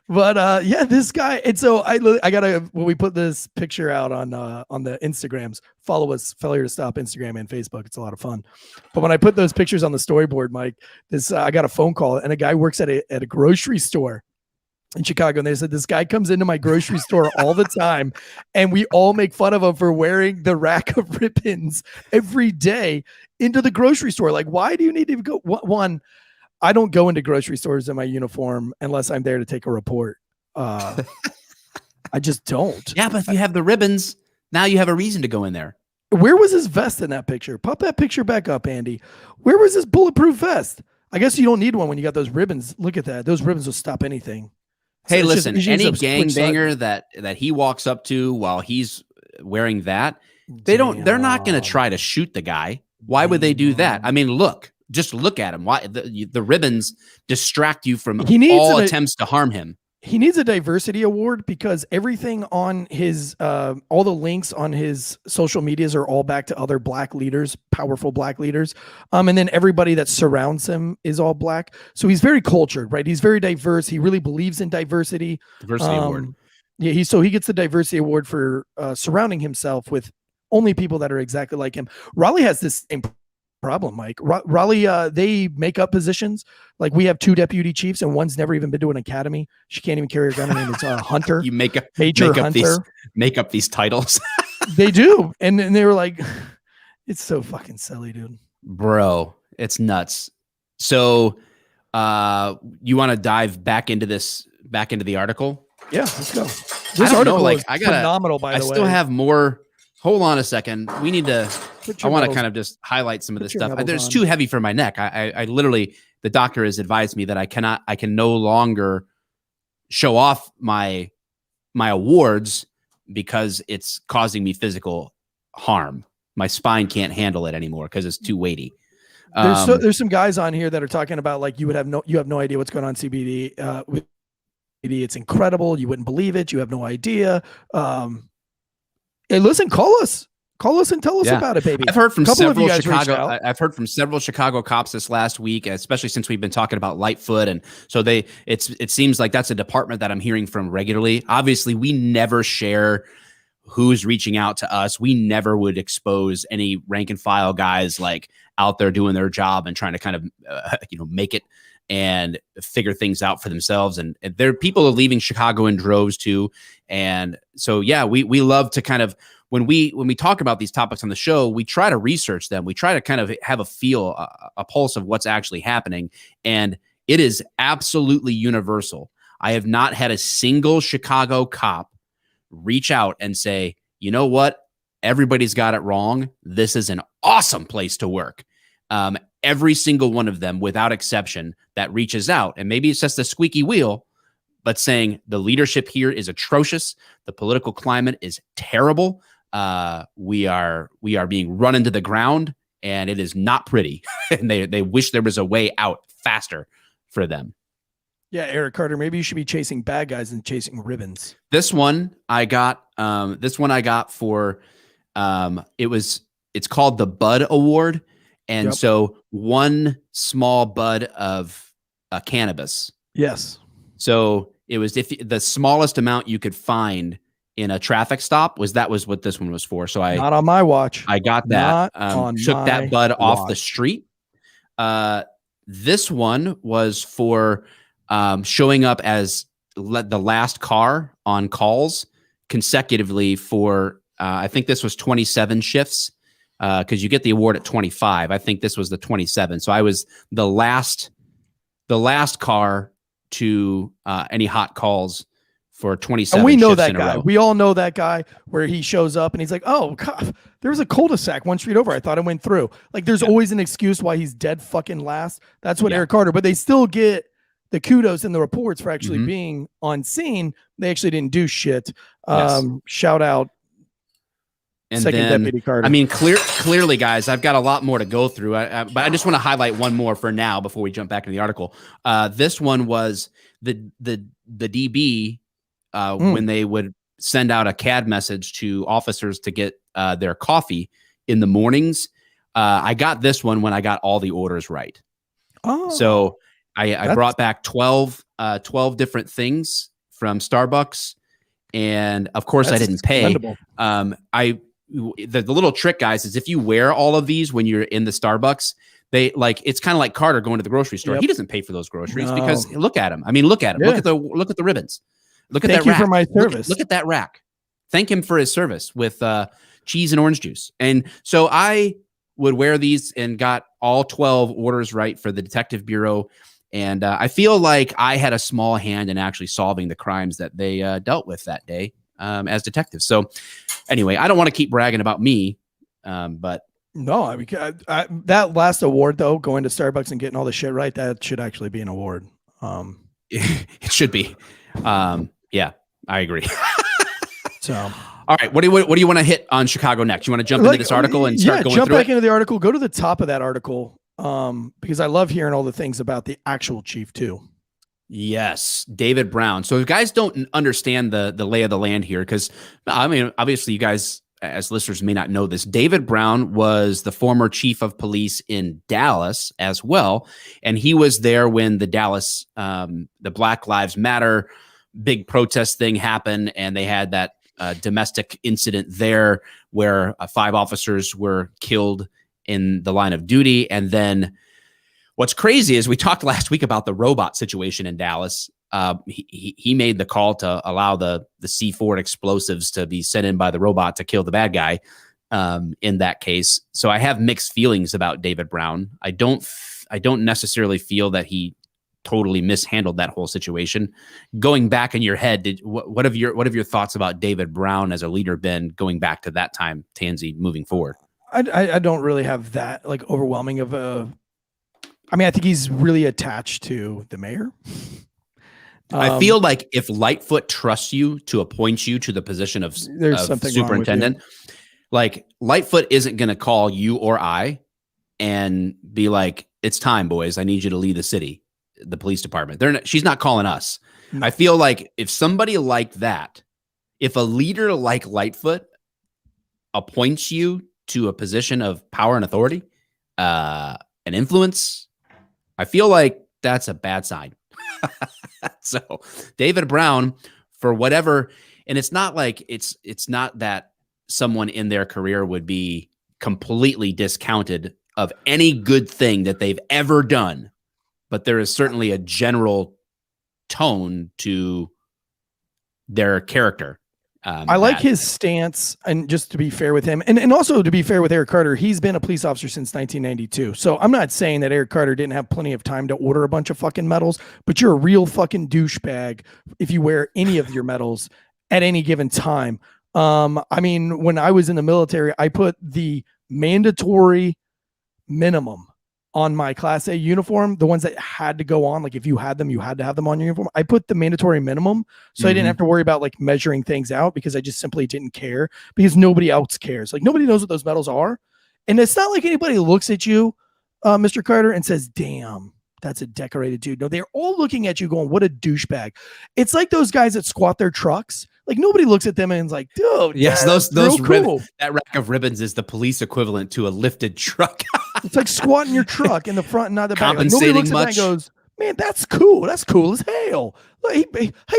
But yeah, this guy. And so I gotta, when we put this picture out on the Instagrams, follow us, Failure to Stop, Instagram and Facebook. It's a lot of fun. But when I put those pictures on the storyboard, Mike, I got a phone call and a guy works at a grocery store in Chicago, and they said this guy comes into my grocery store all the time, and we all make fun of him for wearing the rack of ribbons every day into the grocery store. Like, why do you need to go? One, I don't go into grocery stores in my uniform unless I'm there to take a report. I just don't. Yeah, but if you have the ribbons, now you have a reason to go in there. Where was his vest in that picture? Pop that picture back up, Andy. Where was his bulletproof vest? I guess you don't need one when you got those ribbons. Look at that. Those ribbons will stop anything. Hey, listen, any gangbanger that he walks up to while he's wearing that, they're not going to try to shoot the guy. Why would they do that? I mean, just look at him. Why the ribbons distract you from all attempts to harm him. He needs a diversity award because everything on his, all the links on his social medias are all back to other black leaders, powerful black leaders. And then everybody that surrounds him is all black. So he's very cultured, right? He's very diverse. He really believes in diversity. Diversity award. Yeah. He gets the diversity award for surrounding himself with only people that are exactly like him. Raleigh has this same problem, Mike. Raleigh, they make up positions. Like we have 2 deputy chiefs and one's never even been to an academy. She can't even carry a gun. Her name is Hunter. You make up these titles. They do. And they were like, it's so fucking silly, dude. Bro, it's nuts. So you want to dive back into the article? Yeah, let's go. This article is phenomenal, by the way. I still have more. Hold on a second. We need to, I want to kind of just highlight some of this stuff. It's too heavy for my neck. I literally, the doctor has advised me that I can no longer show off my awards because it's causing me physical harm. My spine can't handle it anymore because it's too weighty. There's some guys on here that are talking about like you have no idea what's going on CBD. With CBD, it's incredible. You wouldn't believe it. You have no idea. Hey, listen, call us and tell us about it, baby. I've heard from several Chicago cops this last week, especially since we've been talking about Lightfoot. And so it seems like that's a department that I'm hearing from regularly. Obviously, we never share who's reaching out to us. We never would expose any rank and file guys like out there doing their job and trying to kind of, make it and figure things out for themselves. And there people are leaving Chicago in droves too. And so, yeah, we love to kind of, when we talk about these topics on the show, we try to research them. We try to kind of have a feel, a pulse of what's actually happening. And it is absolutely universal. I have not had a single Chicago cop reach out and say, you know what? Everybody's got it wrong. This is an awesome place to work. Every single one of them, without exception, that reaches out, and maybe it's just a squeaky wheel, but saying the leadership here is atrocious. The political climate is terrible. We are being run into the ground, and it is not pretty. And they wish there was a way out faster for them. Yeah, Eric Carter, maybe you should be chasing bad guys and chasing ribbons. This one I got. For it's called the Bud Award. And so one small bud of cannabis. Yes. So it was if the smallest amount you could find in a traffic stop. Was what this one was for. So not on my watch. I got that. Took that bud off the watch. street. This one was for showing up as the last car on calls consecutively for I think this was 27 shifts because you get the award at 25. I think this was the 27. So I was the last car to any hot calls for 27 and we know shifts that in a guy. row. We all know that guy where he shows up and he's like, oh, God, there was a cul-de-sac one street over. I thought I went through. Like, there's always an excuse why he's dead fucking last. That's what Eric Carter, but they still get the kudos in the reports for actually being on scene. They actually didn't do shit. Shout out. And Second then, Deputy Carter. I mean, clearly, guys, I've got a lot more to go through, but I just want to highlight one more for now before we jump back into the article. This one was the DB when they would send out a CAD message to officers to get their coffee in the mornings. I got this one when I got all the orders right. Oh, so I brought back 12 different things from Starbucks, and of course I didn't pay. The little trick, guys, is if you wear all of these when you're in the Starbucks, it's kind of like Carter going to the grocery store. He doesn't pay for those groceries because look at him. I mean, look at him. Yeah. Look at the ribbons. Look at Thank that you rack. for my service. Look at that rack. Thank him for his service with cheese and orange juice. And so I would wear these and got all 12 orders right for the Detective Bureau. And I feel like I had a small hand in actually solving the crimes that they dealt with that day as detectives. So anyway, I don't want to keep bragging about me, but no, I mean, that last award though, going to Starbucks and getting all the shit right, that should actually be an award. It should be. Yeah, I agree. So, all right, what do you want to hit on Chicago next? You want to jump into this article and start going jump through back it? into the article. Go to the top of that article because I love hearing all the things about the actual chief too. Yes, David Brown. So if you guys don't understand the lay of the land here, because I mean, obviously you guys as listeners may not know this. David Brown was the former chief of police in Dallas as well. And he was there when the Dallas, the Black Lives Matter big protest thing happened. And they had that domestic incident there where 5 officers were killed in the line of duty. And then what's crazy is we talked last week about the robot situation in Dallas. He made the call to allow the C4 explosives to be sent in by the robot to kill the bad guy in that case. So I have mixed feelings about David Brown. I don't necessarily feel that he totally mishandled that whole situation. Going back in your head, what have your thoughts about David Brown as a leader been going back to that time, Tansey, moving forward? I don't really have that like overwhelming of a. I mean, I think he's really attached to the mayor. I feel like if Lightfoot trusts you to appoint you to the position of superintendent, like Lightfoot isn't going to call you or I and be like, "It's time, boys. I need you to lead the city, the police department." She's not calling us. No. I feel like if somebody like that, if a leader like Lightfoot appoints you to a position of power and authority, and influence, I feel like that's a bad sign. So David Brown, for whatever, and it's not like it's not that someone in their career would be completely discounted of any good thing that they've ever done, but there is certainly a general tone to their character. I like his stance, and just to be fair with him, and also to be fair with Eric Carter, he's been a police officer since 1992. So I'm not saying that Eric Carter didn't have plenty of time to order a bunch of fucking medals, but you're a real fucking douchebag if you wear any of your medals at any given time. I mean, when I was in the military, I put the mandatory minimum on my Class A uniform, the ones that had to go on, like if you had them, you had to have them on your uniform. I put the mandatory minimum, so I didn't have to worry about like measuring things out because I just simply didn't care because nobody else cares. Like nobody knows what those medals are. And it's not like anybody looks at you, Mr. Carter, and says, damn, that's a decorated dude. No, they're all looking at you going, what a douchebag. It's like those guys that squat their trucks. Like nobody looks at them and is like, dude, yes, yeah, those cool. That rack of ribbons is the police equivalent to a lifted truck. It's like squatting your truck in the front and not the back. Compensating like, nobody looks much. at that and goes, Man, that's cool. That's cool as hell. He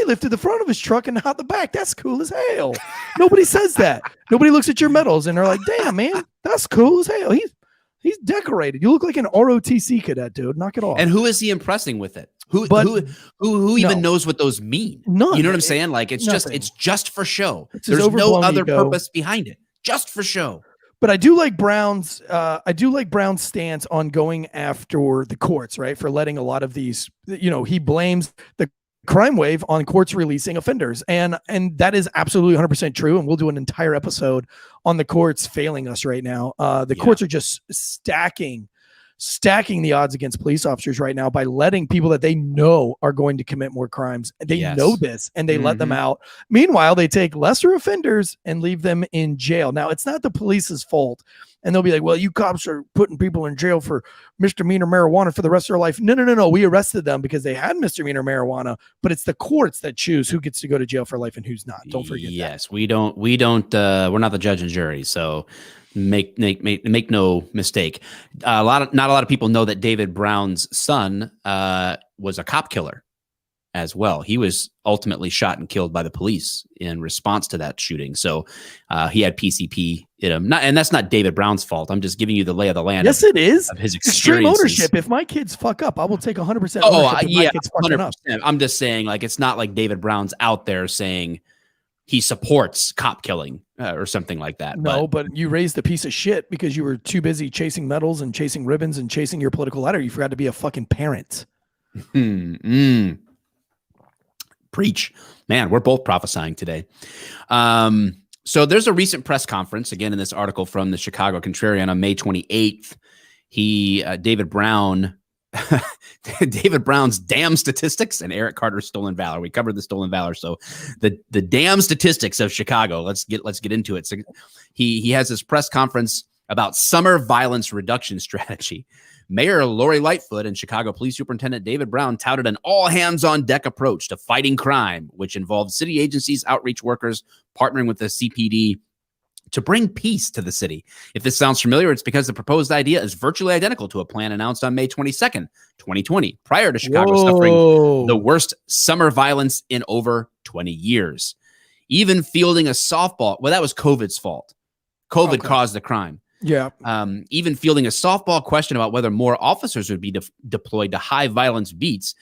lifted the front of his truck and not the back. That's cool as hell. Nobody says that. Nobody looks at your medals and they're like, damn, man, that's cool as hell. He's decorated. You look like an ROTC cadet, dude. Knock it off. And who is he impressing with it? Who even knows what those mean? None. You know what I'm saying? Like it's Nothing. just for show. It's his There's no overblown other ego. purpose behind it. Just for show. But I do like Brown's stance on going after the courts, right? For letting a lot of these, he blames the crime wave on courts releasing offenders. And that is absolutely 100% true. And we'll do an entire episode on the courts failing us right now. The courts are just stacking the odds against police officers right now by letting people that they know are going to commit more crimes. They know this and they let them out. Meanwhile, they take lesser offenders and leave them in jail. Now, it's not the police's fault. And they'll be like, well, you cops are putting people in jail for misdemeanor marijuana for the rest of their life. No. We arrested them because they had misdemeanor marijuana, but it's the courts that choose who gets to go to jail for life and who's not. Don't forget that. Yes, we're not the judge and jury. So make no mistake. Not a lot of people know that David Brown's son was a cop killer as well. He was ultimately shot and killed by the police in response to that shooting. So he had PCP in him. And that's not David Brown's fault. I'm just giving you the lay of the land. Yes, it is. Of his extreme experiences. ownership. If my kids fuck up, I will take 100% ownership. My kids fucking 100%. up. I'm just saying, like, it's not like David Brown's out there saying he supports cop killing or something like that. No, but you raised a piece of shit because you were too busy chasing medals and chasing ribbons and chasing your political ladder. You forgot to be a fucking parent. Preach. Man, we're both prophesying today. So there's a recent press conference, again, in this article from the Chicago Contrarian on May 28th. David Brown's damn statistics and Eric Carter's stolen valor. We covered the stolen valor. So the damn statistics of Chicago, let's get into it. So he has this press conference about summer violence reduction strategy. Mayor Lori Lightfoot and Chicago Police Superintendent David Brown touted an all-hands-on-deck approach to fighting crime, which involved city agencies, outreach workers, partnering with the CPD to bring peace to the city. If this sounds familiar, it's because the proposed idea is virtually identical to a plan announced on May 22nd, 2020, prior to Chicago suffering the worst summer violence in over 20 years. Even fielding a softball, well, that was COVID's fault. COVID caused the crime. Yeah. Even fielding a softball question about whether more officers would be deployed to high violence beats,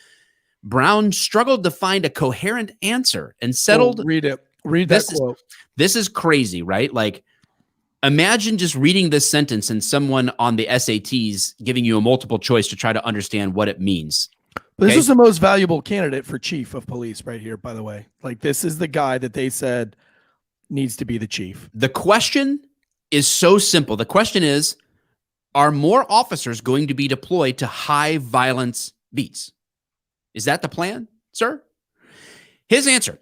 Brown struggled to find a coherent answer and settled. Read it. Read that quote. This is crazy, right? Like, imagine just reading this sentence and someone on the SATs giving you a multiple choice to try to understand what it means. But this is the most valuable candidate for chief of police right here, by the way. Like, this is the guy that they said needs to be the chief. The question is so simple. The question is, are more officers going to be deployed to high violence beats? Is that the plan, sir? His answer: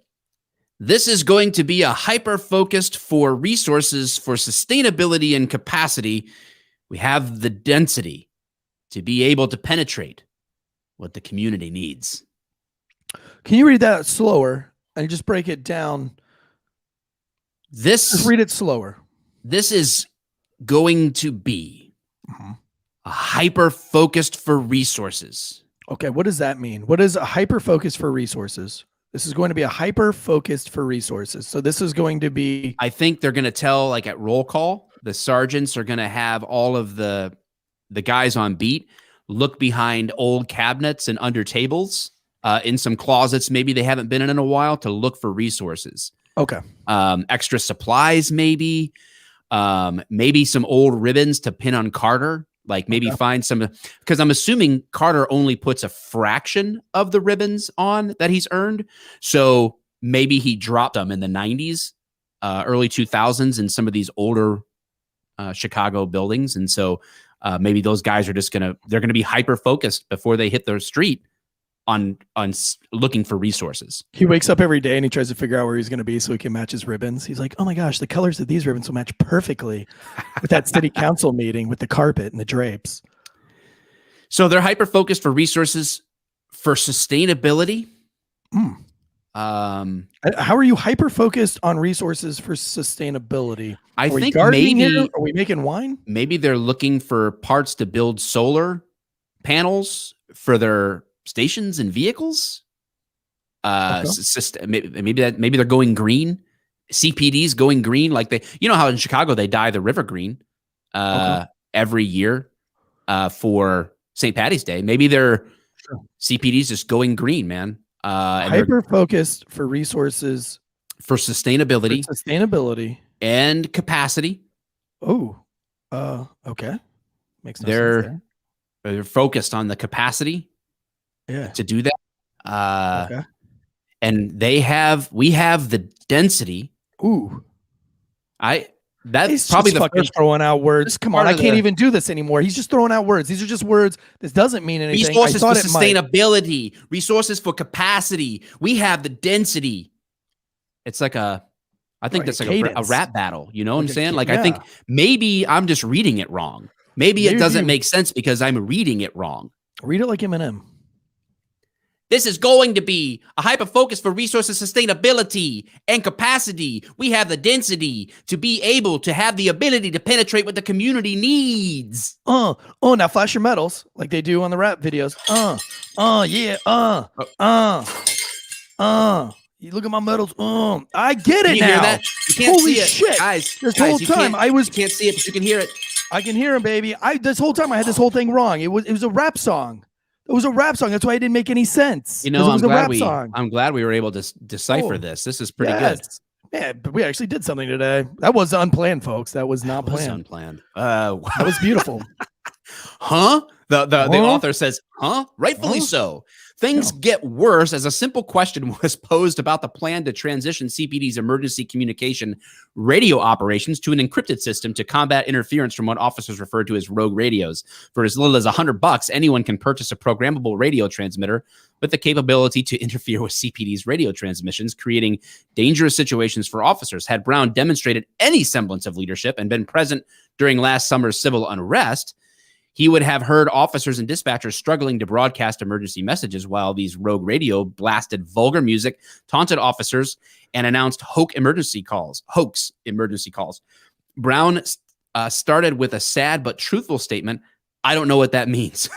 this is going to be a hyper-focused for resources for sustainability and capacity. We have the density to be able to penetrate what the community needs. Can you read that slower and just break it down? Just read it slower. This is going to be a hyper-focused for resources. Okay, what does that mean? What is a hyper-focused for resources? This is going to be a hyper-focused for resources. So this is going to be... I think they're going to tell, like at roll call, the sergeants are going to have all of the guys on beat look behind old cabinets and under tables, in some closets maybe they haven't been in a while, to look for resources. Okay. Extra supplies maybe. Maybe some old ribbons to pin on Carter, like maybe find some, because I'm assuming Carter only puts a fraction of the ribbons on that he's earned. So maybe he dropped them in the 90s, early 2000s in some of these older Chicago buildings. And so maybe those guys are they're going to be hyper focused before they hit their street on looking for resources. He wakes up every day and he tries to figure out where he's going to be so he can match his ribbons. He's like, oh my gosh, the colors of these ribbons will match perfectly with that city council meeting with the carpet and the drapes. So they're hyper focused for resources for sustainability. How are you hyper focused on resources for sustainability? I think maybe are we making wine? Maybe they're looking for parts to build solar panels for their stations and vehicles. Maybe they're going green. CPD's going green, like you know how in Chicago they dye the river green every year for St. Patty's Day. Maybe their CPD's just going green, man. Hyper focused for resources, for sustainability, and capacity. Oh, okay, makes no sense there. They're focused on the capacity, to do that. Okay. And we have the density. Ooh, that's probably the first throwing out words. Come on, I can't even do this anymore. He's just throwing out words. These are just words. This doesn't mean anything. Resources for sustainability, resources for capacity. We have the density. It's like I think that's like a rap battle. You know what I'm saying? Like, I think maybe I'm just reading it wrong. Maybe it doesn't make sense because I'm reading it wrong. Read it like Eminem. This is going to be a hyper-focus for resources sustainability and capacity. We have the density to be able to have the ability to penetrate what the community needs. Now flash your medals like they do on the rap videos. You look at my medals. I get it now. Hear that? You can't Holy see it, shit. guys. This whole time you can't see it, but you can hear it. I can hear him, baby. This whole time I had this whole thing wrong. It was a rap song. It was a rap song. That's why it didn't make any sense. You know, I'm glad we were able to decipher this. This is pretty good. Yeah, but we actually did something today. That was unplanned, folks. That was not planned. Unplanned. That was beautiful. Huh? The author says, huh? Rightfully so. Things get worse as a simple question was posed about the plan to transition CPD's emergency communication radio operations to an encrypted system to combat interference from what officers referred to as rogue radios. For as little as $100, anyone can purchase a programmable radio transmitter with the capability to interfere with CPD's radio transmissions, creating dangerous situations for officers. Had Brown demonstrated any semblance of leadership and been present during last summer's civil unrest, he would have heard officers and dispatchers struggling to broadcast emergency messages while these rogue radio blasted vulgar music, taunted officers, and announced hoax emergency calls. Brown started with a sad but truthful statement, "I don't know what that means."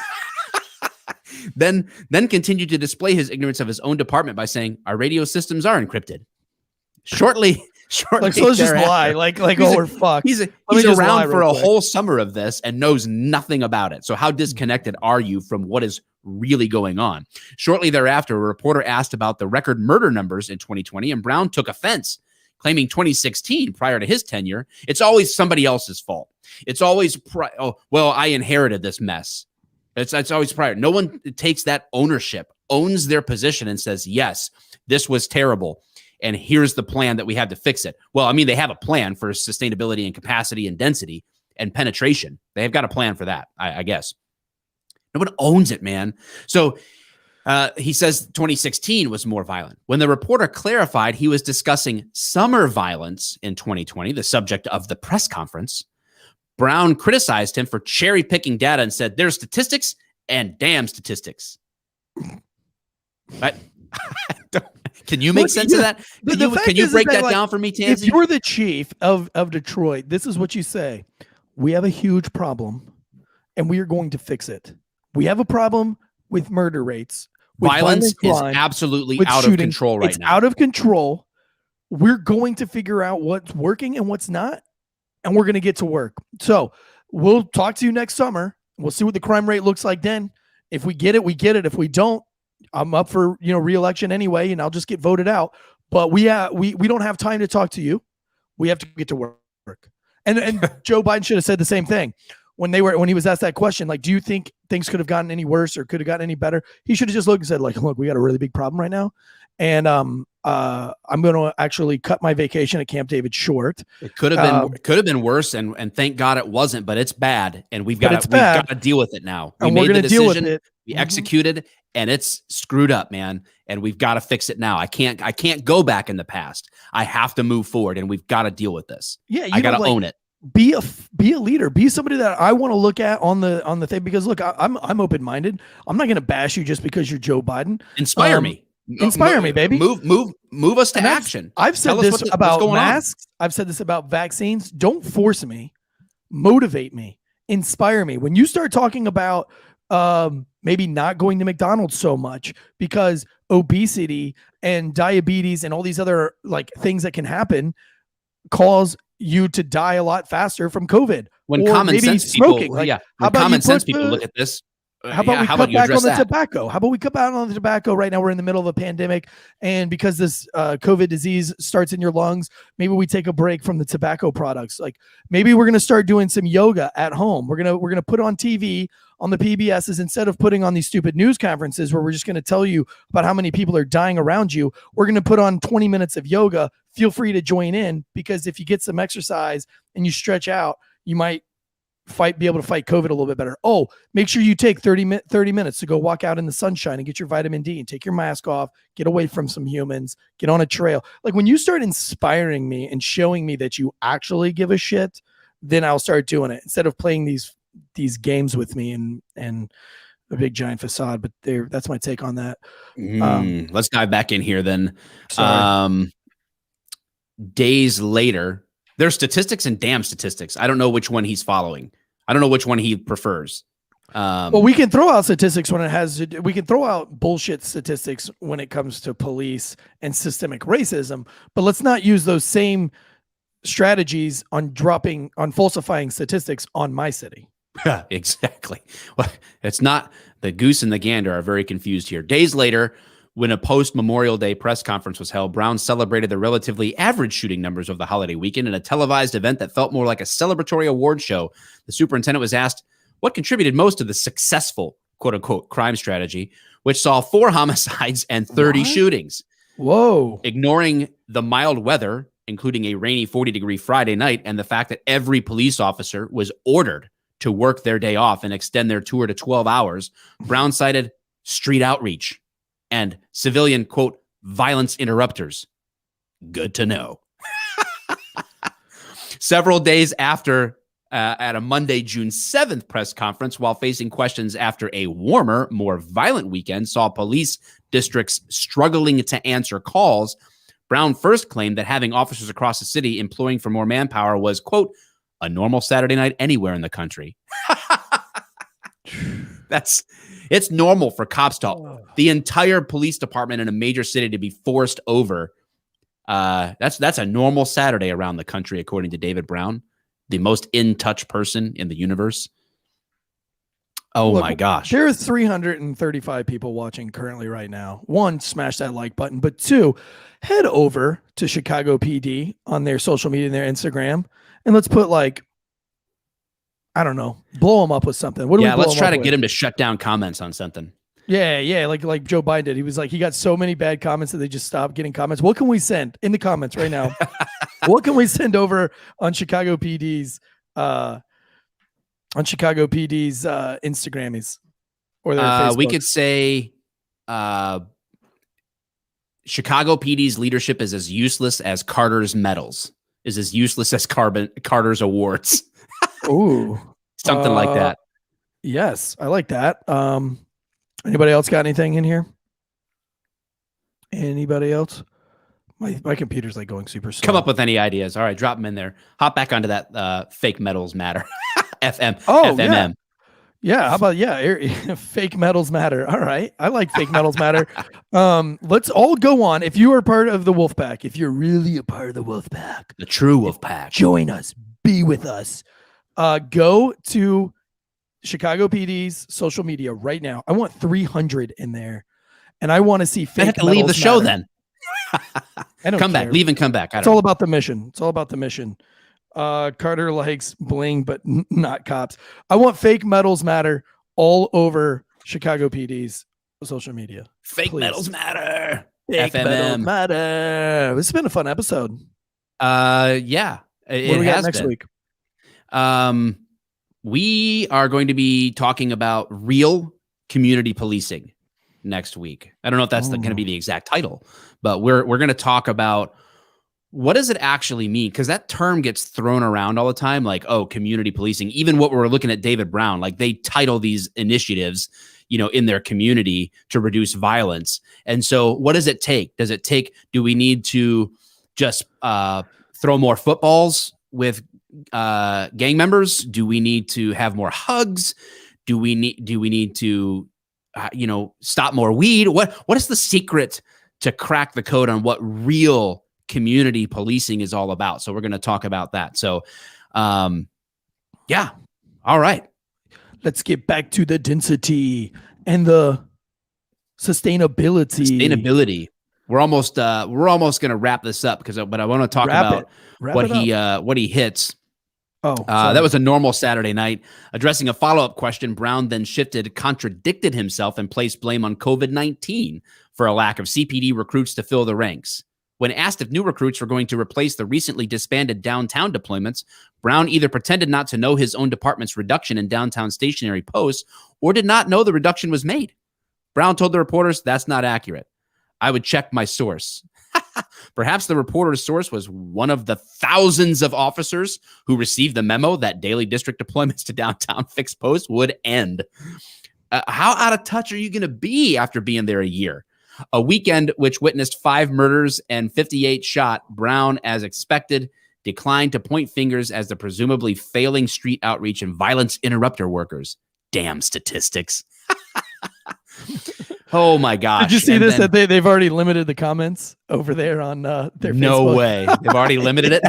then continued to display his ignorance of his own department by saying, "Our radio systems are encrypted." Shortly like, so let's just lie. Like, we're fucked. He's around for a whole summer of this and knows nothing about it. So how disconnected are you from what is really going on? Shortly thereafter, a reporter asked about the record murder numbers in 2020, and Brown took offense, claiming 2016, prior to his tenure, it's always somebody else's fault. It's always, I inherited this mess. It's always prior. No one takes that ownership, owns their position and says, yes, this was terrible. And here's the plan that we have to fix it. Well, I mean, they have a plan for sustainability and capacity and density and penetration. They've got a plan for that, I guess. No one owns it, man. So he says 2016 was more violent. When the reporter clarified he was discussing summer violence in 2020, the subject of the press conference, Brown criticized him for cherry picking data and said, there's statistics and damn statistics. Can you make sense of that? Can you break that down for me, Tansey? If you're the chief of Detroit, this is what you say. We have a huge problem, and we are going to fix it. We have a problem with murder rates. Violence is absolutely out of control right now. It's out of control. We're going to figure out what's working and what's not, and we're going to get to work. So we'll talk to you next summer. We'll see what the crime rate looks like then. If we get it, we get it. If we don't, I'm up for, re-election anyway, and I'll just get voted out. But we don't have time to talk to you. We have to get to work. And Joe Biden should have said the same thing when he was asked that question. Like, do you think things could have gotten any worse or could have gotten any better? He should have just looked and said, like, look, we got a really big problem right now, and I'm going to actually cut my vacation at Camp David short. It could have been worse, and thank God it wasn't. But it's bad, and we've got to deal with it now. We made the decision. Deal with it. We executed, and it's screwed up, man. And we've got to fix it now. I can't go back in the past. I have to move forward, and we've got to deal with this. Yeah, I got to own it. Be a leader. Be somebody that I want to look at on the thing. Because look, I'm open minded. I'm not going to bash you just because you're Joe Biden. Inspire me. Inspire me, baby. Move us to action. I've said this about masks. I've said this about vaccines. Don't force me. Motivate me. Inspire me. When you start talking about maybe not going to McDonald's so much, because obesity and diabetes and all these other like things that can happen cause you to die a lot faster from COVID. When or common maybe sense smoking. people, Like, yeah, how when about common you sense put people the- look at this. How about we how cut about you back on address the that? tobacco? How about we cut back on the tobacco right now? We're in the middle of a pandemic, and because this COVID disease starts in your lungs, maybe we take a break from the tobacco products. Like maybe we're gonna start doing some yoga at home. We're gonna put on TV on the PBSs instead of putting on these stupid news conferences where we're just gonna tell you about how many people are dying around you. We're gonna put on 20 minutes of yoga. Feel free to join in, because if you get some exercise and you stretch out, you might be able to fight COVID a little bit better. Oh, make sure you take 30 minutes to go walk out in the sunshine and get your vitamin D and take your mask off, get away from some humans, get on a trail. Like when you start inspiring me and showing me that you actually give a shit, then I'll start doing it instead of playing these games with me and a big giant facade. But that's my take on that. Let's dive back in here then. Sorry. Days later, there's statistics and damn statistics. I don't know which one he's following. I don't know which one he prefers. Well, we can throw out statistics we can throw out bullshit statistics when it comes to police and systemic racism, but let's not use those same strategies on falsifying statistics on my city. Exactly. Well, it's not the goose and the gander are very confused here. Days later, when a post-Memorial Day press conference was held, Brown celebrated the relatively average shooting numbers of the holiday weekend in a televised event that felt more like a celebratory award show. The superintendent was asked what contributed most to the successful, quote-unquote, crime strategy, which saw 4 homicides and 30 shootings. Whoa. Ignoring the mild weather, including a rainy 40-degree Friday night, and the fact that every police officer was ordered to work their day off and extend their tour to 12 hours, Brown cited street outreach and civilian, quote, violence interrupters. Good to know. Several days after, at a Monday, June 7th press conference, while facing questions after a warmer, more violent weekend saw police districts struggling to answer calls, Brown first claimed that having officers across the city employing for more manpower was, quote, a normal Saturday night anywhere in the country. It's normal for cops to the entire police department in a major city to be forced over. That's a normal Saturday around the country, according to David Brown, the most in touch person in the universe. Oh, look, my gosh. There are 335 people watching currently right now. 1, smash that like button. But 2, head over to Chicago PD on their social media and their Instagram. And let's put I don't know, blow them up with something. Let's try to get him to shut down comments on something. Yeah, like Joe Biden did. He was like, he got so many bad comments that they just stopped getting comments. What can we send in the comments right now? What can we send over on Chicago PD's Instagrammies or their Facebook? We could say Chicago PD's leadership is as useless as Carter's medals, is as useless as Carter's awards. Ooh, something like that. Yes, I like that. Anybody else got anything in here? Anybody else? My computer's like going super slow. Come up with any ideas. All right, drop them in there. Hop back onto that fake metals matter. FMM. Yeah. How about fake metals matter. All right. I like fake metals matter. Let's all go on. If you are part of the wolf pack, if you're really a part of the wolf pack, the true wolf pack, join us, be with us. Go to Chicago PD's social media right now. I want 300 in there, and I want to see fake. I have to leave the show then. I don't come care. back, leave and come back. It's all about the mission. It's all about the mission. Carter likes bling, but not cops. I want fake metals matter all over Chicago PD's social media. Fake metals matter. Fake metals matter. This has been a fun episode. Yeah. What do we got next week? We are going to be talking about real community policing next week. I don't know if that's going to be the exact title, but we're going to talk about what does it actually mean? Because that term gets thrown around all the time, like, oh, community policing. Even what we're looking at David Brown, like they title these initiatives, in their community to reduce violence. And so what does it take? Do we need to just throw more footballs with gang members? Do we need to have more hugs? Do we need to, stop more weed? What is the secret to crack the code on what real community policing is all about? So we're going to talk about that. So, yeah. All right. Let's get back to the density and the sustainability. We're almost going to wrap this up but I want to talk about what he hits. That was a normal Saturday night. Addressing a follow-up question, Brown then contradicted himself, and placed blame on COVID-19 for a lack of CPD recruits to fill the ranks. When asked if new recruits were going to replace the recently disbanded downtown deployments, Brown either pretended not to know his own department's reduction in downtown stationary posts or did not know the reduction was made. Brown told the reporters, "That's not accurate. I would check my source." Perhaps the reporter's source was one of the thousands of officers who received the memo that daily district deployments to downtown fixed posts would end. How out of touch are you going to be after being there a year? A weekend which witnessed 5 murders and 58 shot, Brown, as expected, declined to point fingers as the presumably failing street outreach and violence interrupter workers. Damn statistics. Oh my gosh. Did you see this? That they've already limited the comments over there on their Facebook? No way. They've already limited it.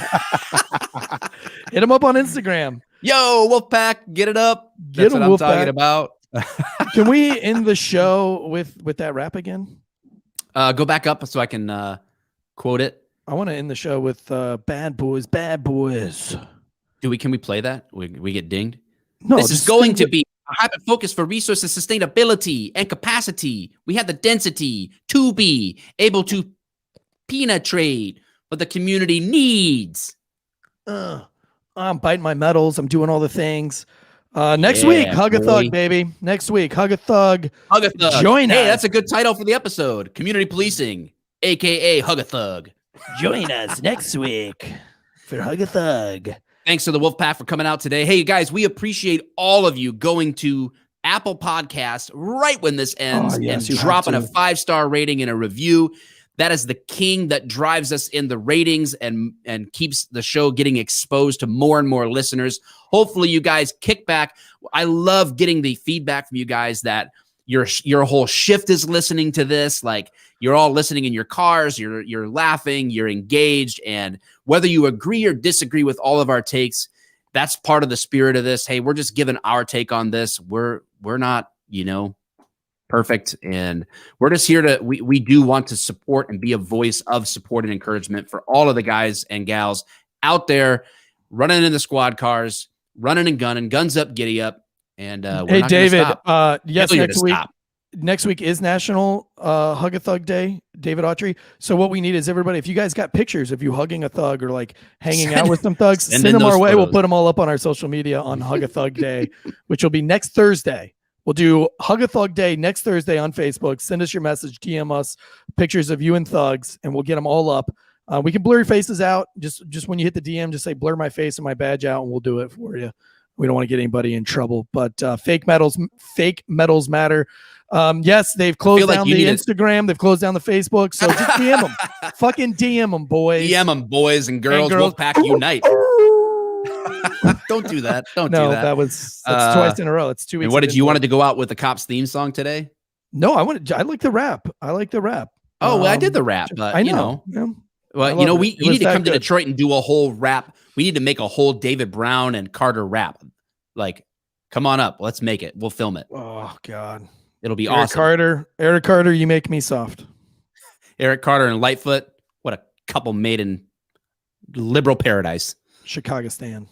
Hit them up on Instagram. Yo, Wolfpack, get it up. That's what I'm talking about. Can we end the show with that rap again? Go back up so I can quote it. I want to end the show with bad boys, bad boys. Can we play that? We get dinged? No, this is going to be a hyper focus for resources, sustainability, and capacity. We have the density to be able to penetrate what the community needs. I'm biting my medals. I'm doing all the things. Next week, Hug a Thug, baby. Next week, Hug a Thug. Hug a Thug. Join us. Hey, that's a good title for the episode. Community policing, a.k.a. Hug a Thug. Join us next week for Hug a Thug. Thanks to the Wolfpack for coming out today. Hey, guys, we appreciate all of you going to Apple Podcasts right when this ends and dropping a 5-star rating and a review. That is the king that drives us in the ratings and keeps the show getting exposed to more and more listeners. Hopefully you guys kick back. I love getting the feedback from you guys that your whole shift is listening to this. Like, you're all listening in your cars, you're laughing, you're engaged, and whether you agree or disagree with all of our takes, that's part of the spirit of this. Hey, we're just giving our take on this. We're not, perfect, and we're just here to we do want to support and be a voice of support and encouragement for all of the guys and gals out there running in the squad cars, running and gunning, guns up, giddy up. And hey, David, yes, next week is National Hug a Thug Day, David Autry. So what we need is everybody, if you guys got pictures of you hugging a thug or like hanging out with some thugs, send them our way. We'll put them all up on our social media on Hug a Thug Day, which will be next Thursday. We'll do Hug a Thug Day next Thursday on Facebook. Send us your message, DM us pictures of you and thugs, and we'll get them all up. We can blur your faces out. Just when you hit the DM, just say blur my face and my badge out, and we'll do it for you. We don't want to get anybody in trouble, but fake medals matter. Yes, they've closed down the Instagram. They've closed down the Facebook. So just DM them. Fucking DM them, boys. DM them, boys and girls. Wolfpack unite. Don't do that. Don't do that. That's twice in a row. It's 2 weeks. And what did you wanted to go out with the Cops theme song today? No, I like the rap. Oh, well, I did the rap, but I know. Well, you need to come to Detroit and do a whole rap. We need to make a whole David Brown and Carter rap. Like, come on up. Let's make it. We'll film it. Oh, God. It'll be awesome. Eric Carter, you make me soft. Eric Carter and Lightfoot. What a couple made in liberal paradise. Chicago Stan.